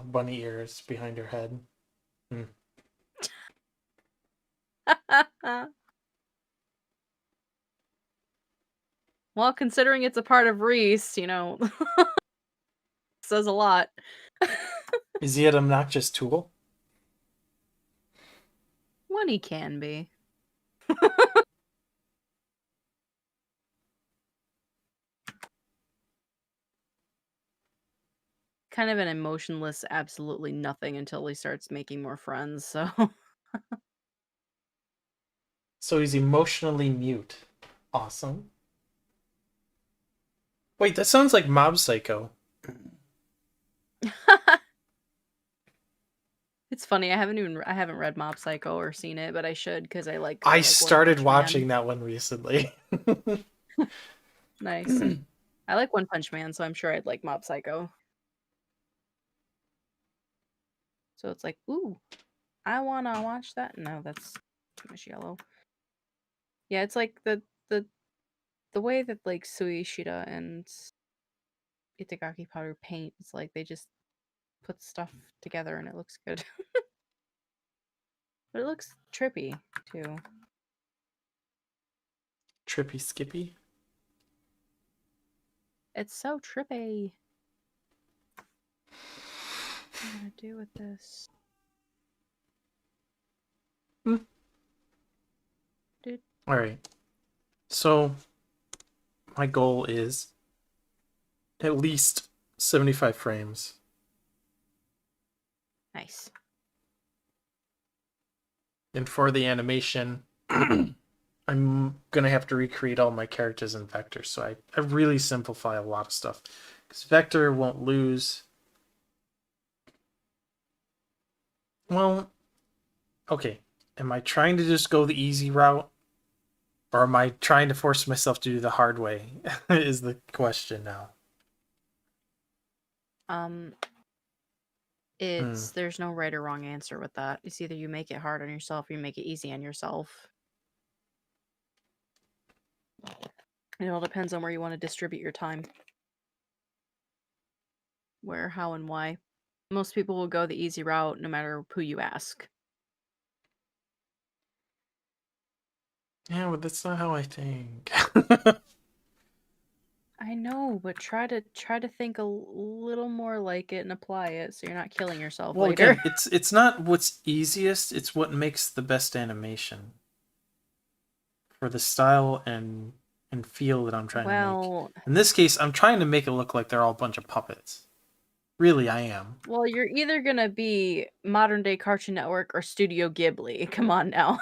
bunny ears behind her head. Hmm. Well, considering it's a part of Reese, says a lot. Is he an obnoxious tool? When he can be. Kind of an emotionless, absolutely nothing until he starts making more friends, so. So he's emotionally mute. Awesome. Wait, that sounds like Mob Psycho. It's funny. I haven't read Mob Psycho or seen it, but I should because I like I One started Punch watching Man. that one recently. Nice. I like One Punch Man, so I'm sure I'd like Mob Psycho. So it's like, ooh, I wanna watch that. No, that's too much yellow. Yeah, it's like the way that like Suishida and Itagaki powder paint. It's like they just put stuff together and it looks good. But it looks trippy too. Trippy Skippy. It's so trippy. What am I gonna do with this? All right. So my goal is at least 75 frames. Nice. And for the animation, I'm gonna have to recreate all my characters in Vector, so I really simplify a lot of stuff. Because Vector won't lose. Well, okay. Am I trying to just go the easy route? Or am I trying to force myself to do the hard way? Is the question now. There's no right or wrong answer with that. It's either you make it hard on yourself or you make it easy on yourself. It all depends on where you want to distribute your time. Where, how, and why. Most people will go the easy route no matter who you ask. Yeah, but that's not how I think. I know, but try to think a little more like it and apply it so you're not killing yourself Well, later. again, it's not what's easiest, it's what makes the best animation for the style and feel that I'm trying to make. Well, In this case, I'm trying to make it look like they're all a bunch of puppets. Really, I am. you're either gonna be modern day Cartoon Network or Studio Ghibli. Come on now.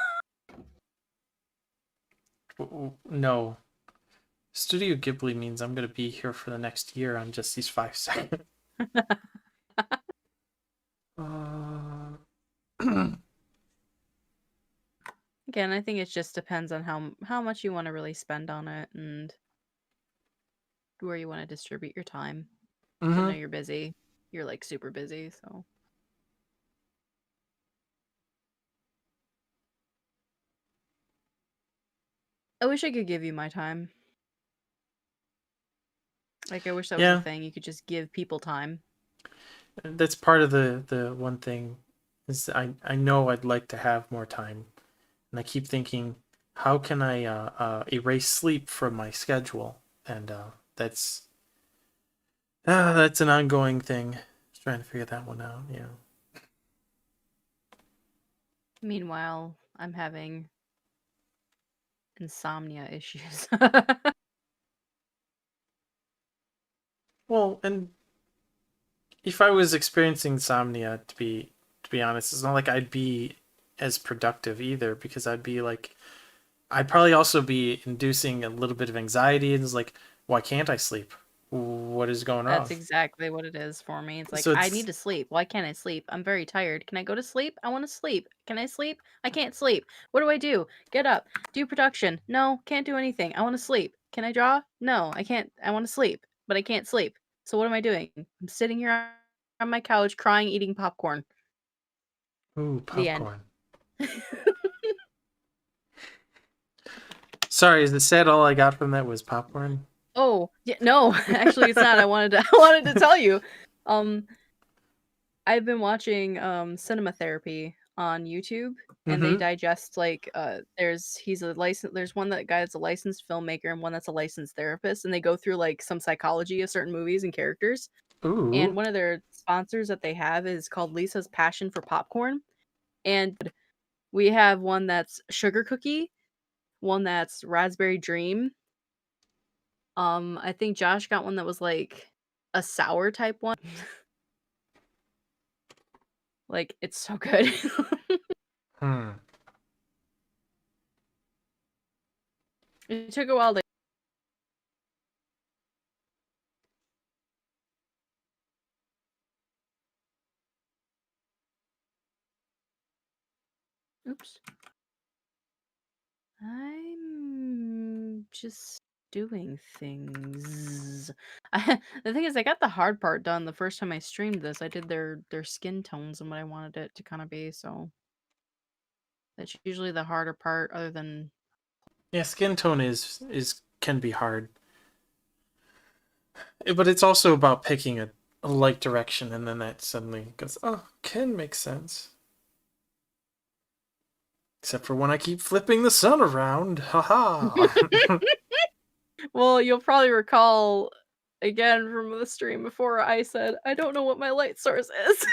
No. Studio Ghibli means I'm going to be here for the next year on just these 5 seconds. uh... Again, I think it just depends on how much you want to really spend on it and where you want to distribute your time. 'Cause I know mm-hmm. you're busy. You're like super busy, so. I wish I could give you my time. Like I wish that was a Yeah, thing. You could just give people time. that's part of the one thing is I know I'd like to have more time, and I keep thinking, how can I erase sleep from my schedule? And that's that's an ongoing thing. Just trying to figure that one out. Yeah. Meanwhile, I'm having insomnia issues. Well, and if I was experiencing insomnia, to be honest, it's not like I'd be as productive either because I'd be like I'd probably also be inducing a little bit of anxiety and it's like, why can't I sleep? What is going That's wrong? exactly what it is for me. It's like, So I need it's to sleep. Why can't I sleep? I'm very tired. Can I go to sleep? I want to sleep. Can I sleep? I can't sleep. What do I do? Get up. Do production. No, can't do anything. I want to sleep. Can I draw? No, I can't. I want to sleep, but I can't sleep. So what am I doing? I'm sitting here on my couch crying, eating popcorn. ooh, The end. popcorn. Sorry, is it sad all I got from that was popcorn? Oh, yeah, no, actually it's not. I wanted to tell you. Um I've been watching cinema therapy on YouTube and they Mm-hmm. digest like there's one that guy that's a licensed filmmaker and one that's a licensed therapist and they go through like some psychology of certain movies and characters. And Ooh. one of their sponsors that they have is called Lisa's Passion for Popcorn. And we have one that's sugar cookie, one that's raspberry dream. I think Josh got one that was like a sour type one. Like it's so good. Hmm. It took a while to oops. I'm just doing things. The thing is, I got the hard part done the first time I streamed this. I did their skin tones and what I wanted it to kind of be, so that's usually the harder part other than Yeah, skin tone is can be hard. But it's also about picking a light direction and then that suddenly goes, oh, can make sense. Except for when I keep flipping the sun around. Haha. well, you'll probably recall again from the stream before I said, I don't know what my light source is.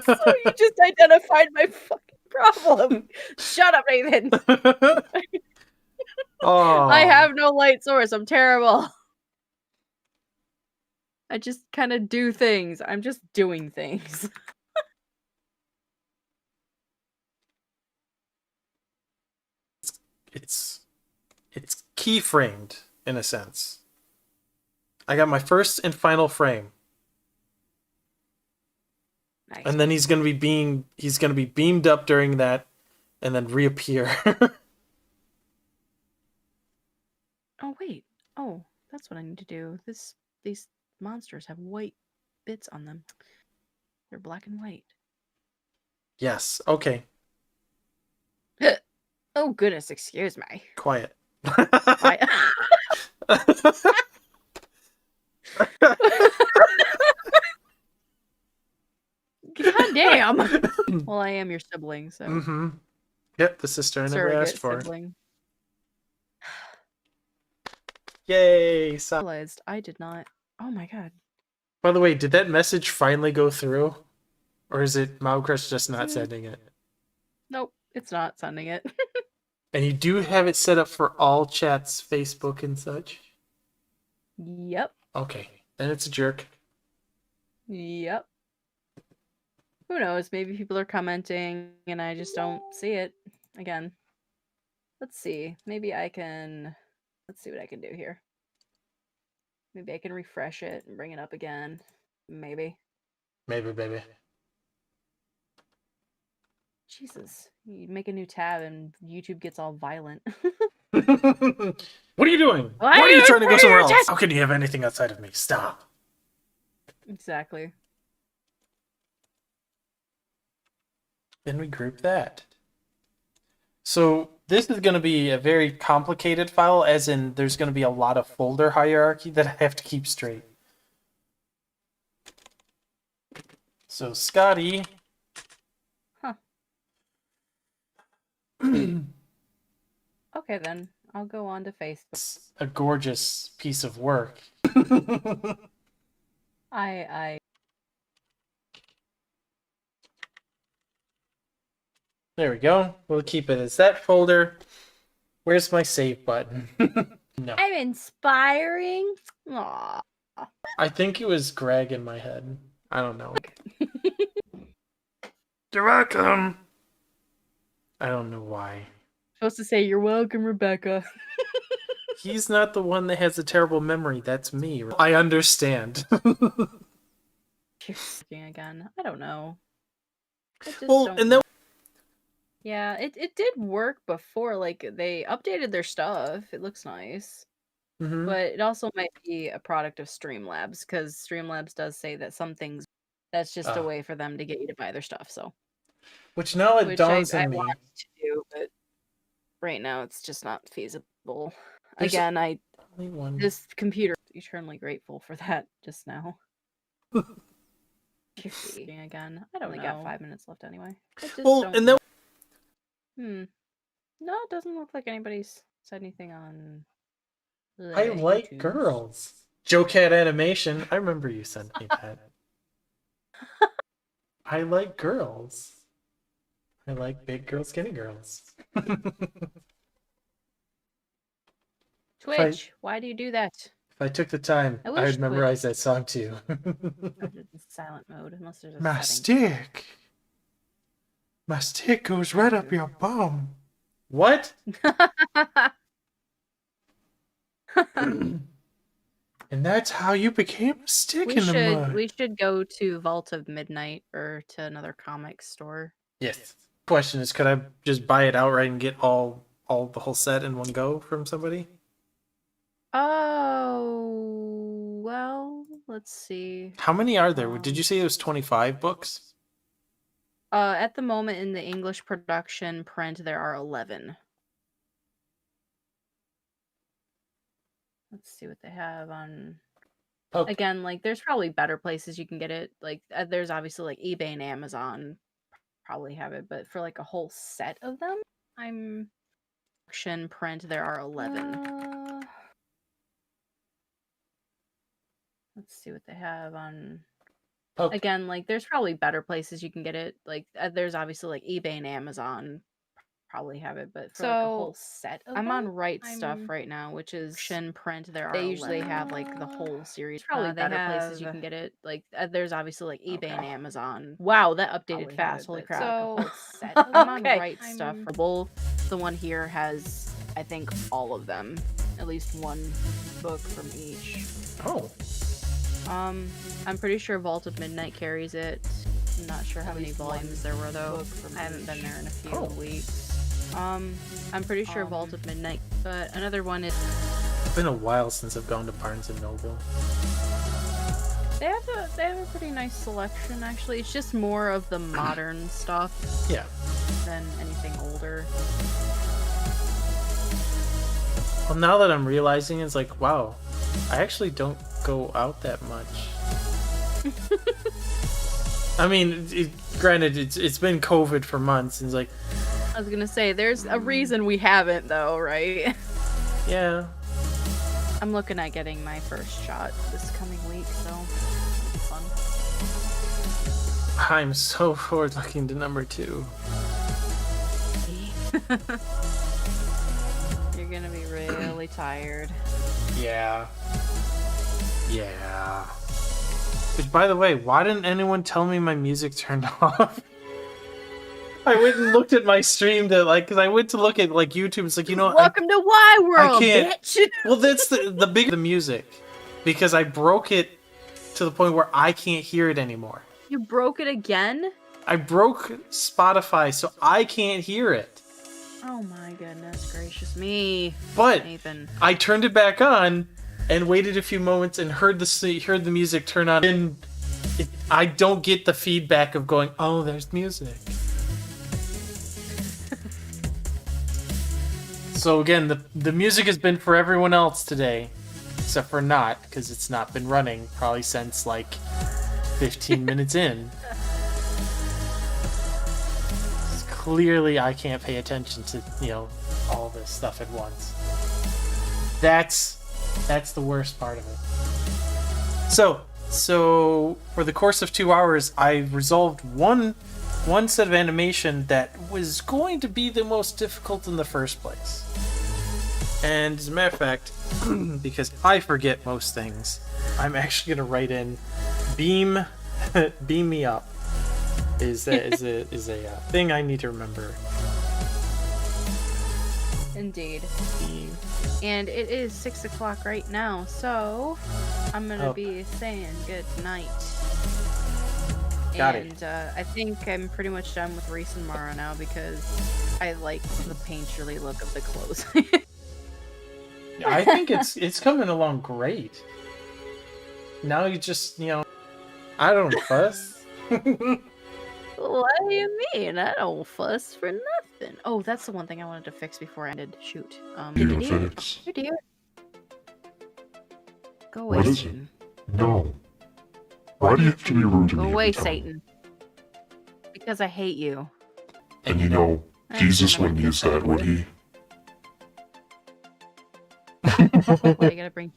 So you just identified my fucking problem. Shut up, Nathan. I Oh, have no light source. I'm terrible. I just kind of do things. I'm just doing things. it's it's keyframed in a sense. I got my first and final frame, Nice. and then he's gonna be beamed up during that, and then reappear. Oh wait. Oh, that's what I need to do. These monsters have white bits on them. They're black and white. Yes. Okay. Oh goodness, excuse me. Quiet. I damn. Well, I am your sibling, so. Mm-hmm. Yep, the sister I never Surrogate asked for. sibling. Yay! Realized I did not. Oh my god. By the way, did that message finally go through? Or is it Moucrush just not sending it? Nope, it's not sending it. And you do have it set up for all chats, Facebook and such? Yep. Okay, then it's a jerk. Yep. Who knows? Maybe people are commenting and I just don't see it. Again. Let's see. Maybe I can... Let's see what I can do here. Maybe I can refresh it and bring it up again. Maybe. Maybe, baby. Jesus. You make a new tab and YouTube gets all violent. What are you doing? Why are you trying to go somewhere else? test- How can you have anything outside of me? Stop. Exactly. Then we group that. So this is going to be a very complicated file, as in there's going to be a lot of folder hierarchy that I have to keep straight. So Scotty. Huh. Okay then, I'll go on to Facebook. It's a gorgeous piece of work. I There we go. We'll keep it as that folder. Where's my save button? No. I'm inspiring. Aww. I think it was Greg in my head. I don't know. You're welcome. I don't know why. Supposed to say you're welcome, Rebecca. He's not the one that has a terrible memory. That's me. I understand. You're speaking again. I don't know. I just Well, don't and then yeah, it did work before. Like they updated their stuff. It looks nice. Mhm. But it also might be a product of Streamlabs, because Streamlabs does say that some things that's just a way for them to get you to buy their stuff. So which now it dawns I on me. want to do, but right now it's just not feasible. There's Again, only one. this computer eternally grateful for that just now. You're speaking again. I don't know. Got 5 minutes left anyway. I just Well, don't and then No, it doesn't look like anybody's said anything on. I like YouTubes. girls. Joe Cat Animation. I remember you sent me that. I like girls. I like big girls, skinny girls. Twitch, why do you do that? If I took the time, I I wish would memorize that song too. Silent mode, unless there's a My setting. stick. My stick goes right up your bum. What? And that's how you became a stick in the mud. We should go to Vault of Midnight or to another comic store. Yes. Question is, could I just buy it outright and get all the whole set in one go from somebody? Oh, well, let's see. How many are there? Did you say it was 25 books? At the moment in the English production print, there are 11. Let's see what they have on. Okay. Again, like there's probably better places you can get it. Like there's obviously like eBay and Amazon probably have it, but for like a whole set of them, production print there are 11. Let's see what they have on. Okay. Again, like there's probably better places you can get it. Like there's obviously like eBay and Amazon probably have it, but for like a whole set of I'm on Right Stuff right now, which is print. There are they usually have like the whole series. Probably better places you can get it. Like there's obviously like eBay and Amazon. Wow, that updated fast. Holy crap! So set of I'm on Right Stuff. The one here has, I think, all of them. At least one book from each. Oh. I'm pretty sure Vault of Midnight carries it. I'm not sure how many volumes there were though. I haven't been there in a few weeks. I'm pretty sure Vault of Midnight, but another one is. It's been a while since I've gone to Barnes and Noble. They have a pretty nice selection actually. It's just more of the modern stuff. Yeah. Than anything older. Well, now that I'm realizing, it's like, wow, I actually don't go out that much. I mean, granted, it's been COVID for months, and it's like... I was gonna say, there's a reason we haven't, though, right? Yeah. I'm looking at getting my first shot this coming week, so it'll be fun. I'm so forward looking to number 2. You're gonna be really tired. Yeah. Yeah. Which, by the way, why didn't anyone tell me my music turned off? I went and looked at my stream to, like, because I went to look at, like, YouTube. It's like, you know, welcome to Y World, I can't. bitch. Well, that's the big the music, because I broke it to the point where I can't hear it anymore. You broke it again? I broke Spotify, so I can't hear it. Oh my goodness gracious me. But Nathan. I turned it back on and waited a few moments and heard the music turn on. And I don't get the feedback of going, oh, there's music. So again, the music has been for everyone else today, except for not, because it's not been running probably since like 15 minutes in. Clearly, I can't pay attention to, you know, all this stuff at once. That's the worst part of it. So for the course of 2 hours, I resolved one set of animation that was going to be the most difficult in the first place. And as a matter of fact, because I forget most things, I'm actually gonna write in beam me up is a thing I need to remember. Indeed. And it is 6 o'clock right now, so I'm gonna be saying good night. Got it. I think I'm pretty much done with Reese and Mara now because I like the painterly look of the clothes. I think it's coming along great. Now you just, you know, I don't fuss. What do you mean? I don't fuss for nothing. Oh, that's the one thing I wanted to fix before I ended. Shoot. Fix. Dear. Go away, What is Satan. it? No. Why do you have to be rude to me? Go every away, time? Satan. Because I hate you. And you know, Jesus wouldn't use that, would he?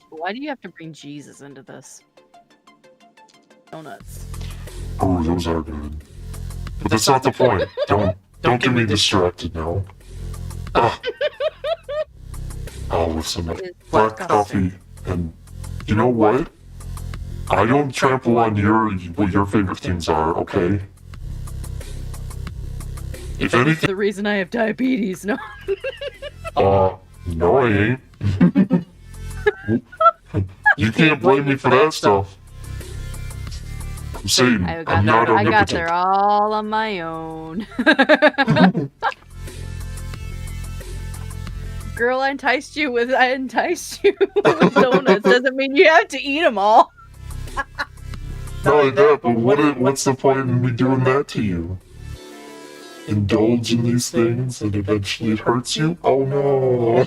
Why do you have to bring Jesus into this? Donuts. Oh, those are good. But that's not the point. Don't get me distracted now. Ah. Oh, with some black coffee. And you know what? I don't trample on what your favorite things are, okay? If anything... The reason I have diabetes, no. No I ain't. You can't blame me for that stuff. I'm saying, I'm not I omnipotent. got there all on my own. Girl, I enticed you with donuts. Doesn't mean you have to eat them all. Not like that, but what's the point in me doing that to you? Indulge in these things and eventually it hurts you? Oh no!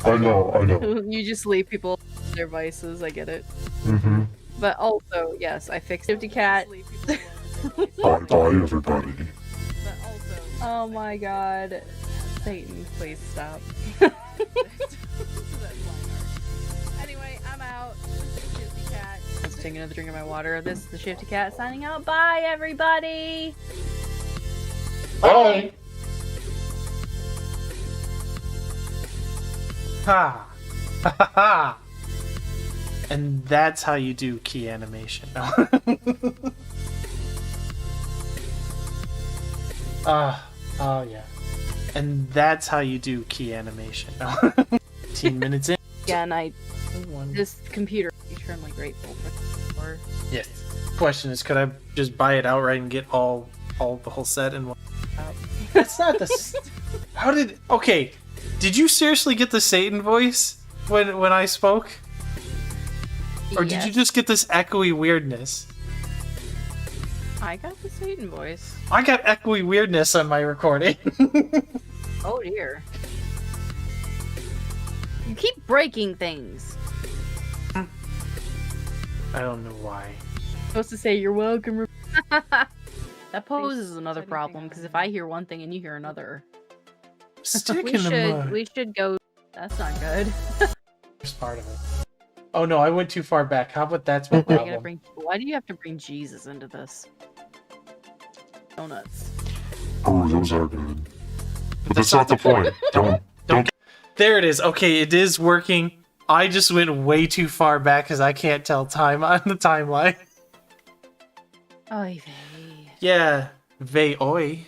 I know. You just leave people their vices, I get it. Mm-hmm. But also, yes, I fixed Shifty Cat. Bye, everybody. Oh my god. Satan, please stop. Anyway, I'm out. This is the Shifty Cat. Let's take another drink of my water. This is the Shifty Cat signing out. Bye, everybody! Bye! Ha! Ha ha ha! And that's how you do key animation. Oh yeah. And that's how you do key animation. 15 minutes in. Again, this computer is eternally grateful for. Yes. Question is, could I just buy it outright and get the whole set in one? That's not the. How did? Okay. Did you seriously get the Satan voice when I spoke? Or did you just get this echoey weirdness? I got the Satan voice. I got echoey weirdness on my recording. Oh dear. You keep breaking things. I don't know why. Supposed to say you're welcome. That poses another problem because if I hear one thing and you hear another, Stick in the mud. we should go. That's not good. Here's part of it. Oh no, I went too far back. How about that's my problem? Why do you have to bring Jesus into this? Donuts. Oh, those are good. But that's not the point. Don't. There it is. Okay, it is working. I just went way too far back because I can't tell time on the timeline. Oy vey. Yeah, vey oi.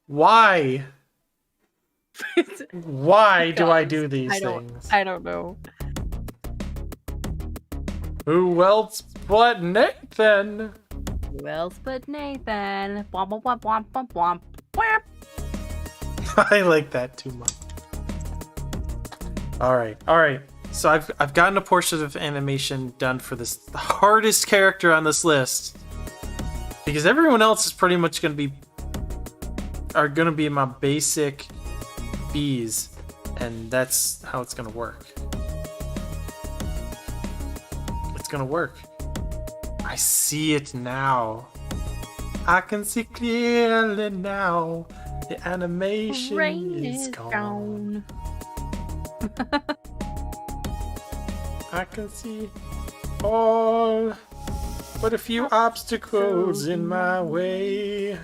Why? Why do I do these things? I don't know. Who else but Nathan? Who else but Nathan? Womp womp womp womp womp womp. Womp. I like that too much. All right. So I've gotten a portion of animation done for this the hardest character on this list because everyone else is pretty much gonna be my basic bees, and that's how it's gonna work. It's gonna work. I see it now. I can see clearly now. The animation Rain is gone. I can see all but a few obstacles in my way.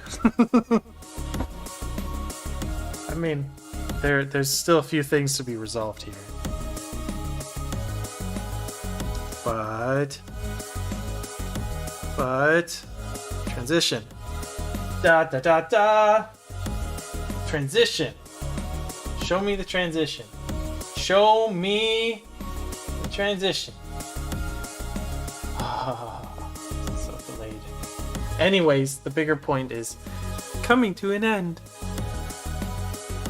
I mean, there's still a few things to be resolved here. But transition. Da da da da. Transition. Show me the transition. Show me the transition. So delayed. Anyways, the bigger point is coming to an end.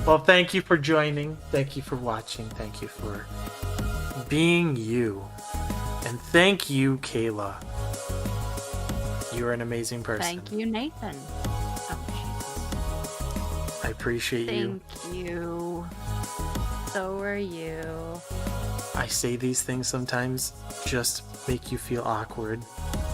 Well, thank you for joining. Thank you for watching. Thank you for being you. And thank you, Kayla. You're an amazing person. Thank you, Nathan. Oh, Jesus. I appreciate you. Thank you. So are you. I say these things sometimes just to make you feel awkward,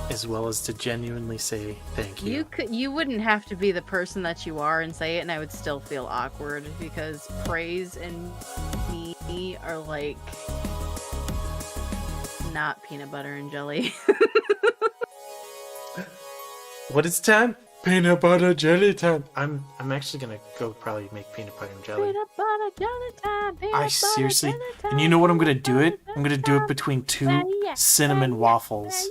as well as to genuinely say thank you. You wouldn't have to be the person that you are and say it, and I would still feel awkward because praise and me are like not peanut butter and jelly. What is time? Peanut butter jelly time. I'm actually gonna go probably make peanut butter and jelly. Peanut butter jelly time. I seriously, and you know what I'm gonna do it? I'm gonna do it between two cinnamon waffles.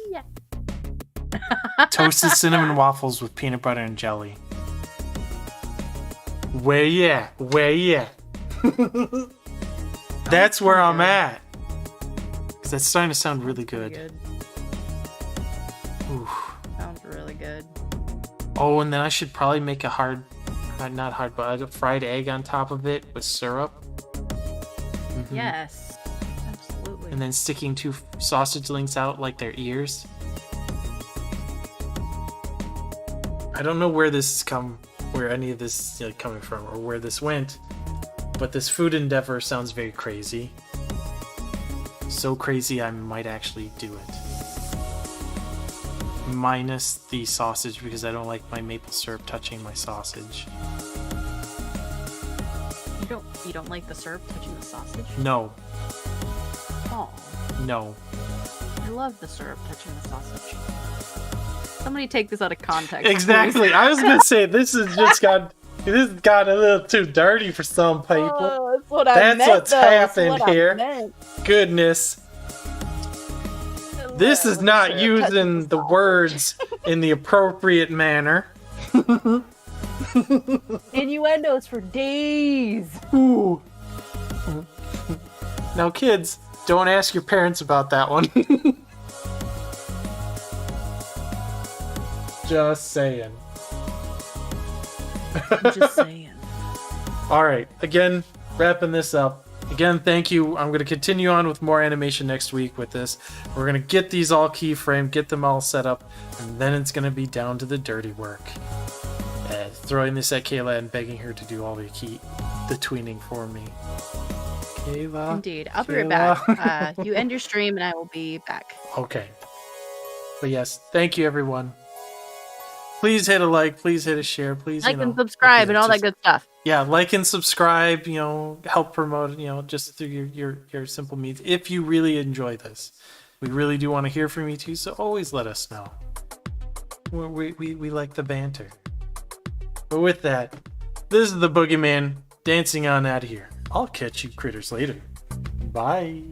Toasted cinnamon waffles with peanut butter and jelly. Where ya? Where ya? That's where I'm at. Cause that's starting to sound really good. Oof. Sounds really good. Oh, and then I should probably make a not hard, but a fried egg on top of it with syrup. Mm-hmm. Yes, absolutely. And then sticking two sausage links out like their ears. I don't know where any of this is coming from, or where this went, but this food endeavor sounds very crazy. So crazy I might actually do it. Minus the sausage because I don't like my maple syrup touching my sausage. You don't like the syrup touching the sausage? No. Oh. No. I love the syrup touching the sausage. Somebody take this out of context. Exactly. I was gonna say this has got a little too dirty for some people. Oh, that's what I That's meant, what's though. happened That's what here. I meant. Goodness. This is not syrup using touching the words in the appropriate manner. Innuendos for days. Ooh. Now, kids, don't ask your parents about that one. Just saying. I'm just saying. Alright, again, wrapping this up. Again, thank you. I'm going to continue on with more animation next week with this. We're going to get these all keyframed, get them all set up, and then it's going to be down to the dirty work. Throwing this at Kayla and begging her to do all the tweening for me. Kayla. Indeed. I'll be right back. You end your stream and I will be back. Okay. But yes, thank you everyone. Please hit a like, please hit a share, please Like and subscribe and all that good stuff. Yeah, like and subscribe, help promote, just through your simple means. If you really enjoy this, we really do want to hear from you too, so always let us know. We like the banter. But with that, this is the BoogieMan dancing on out of here. I'll catch you critters later. Bye.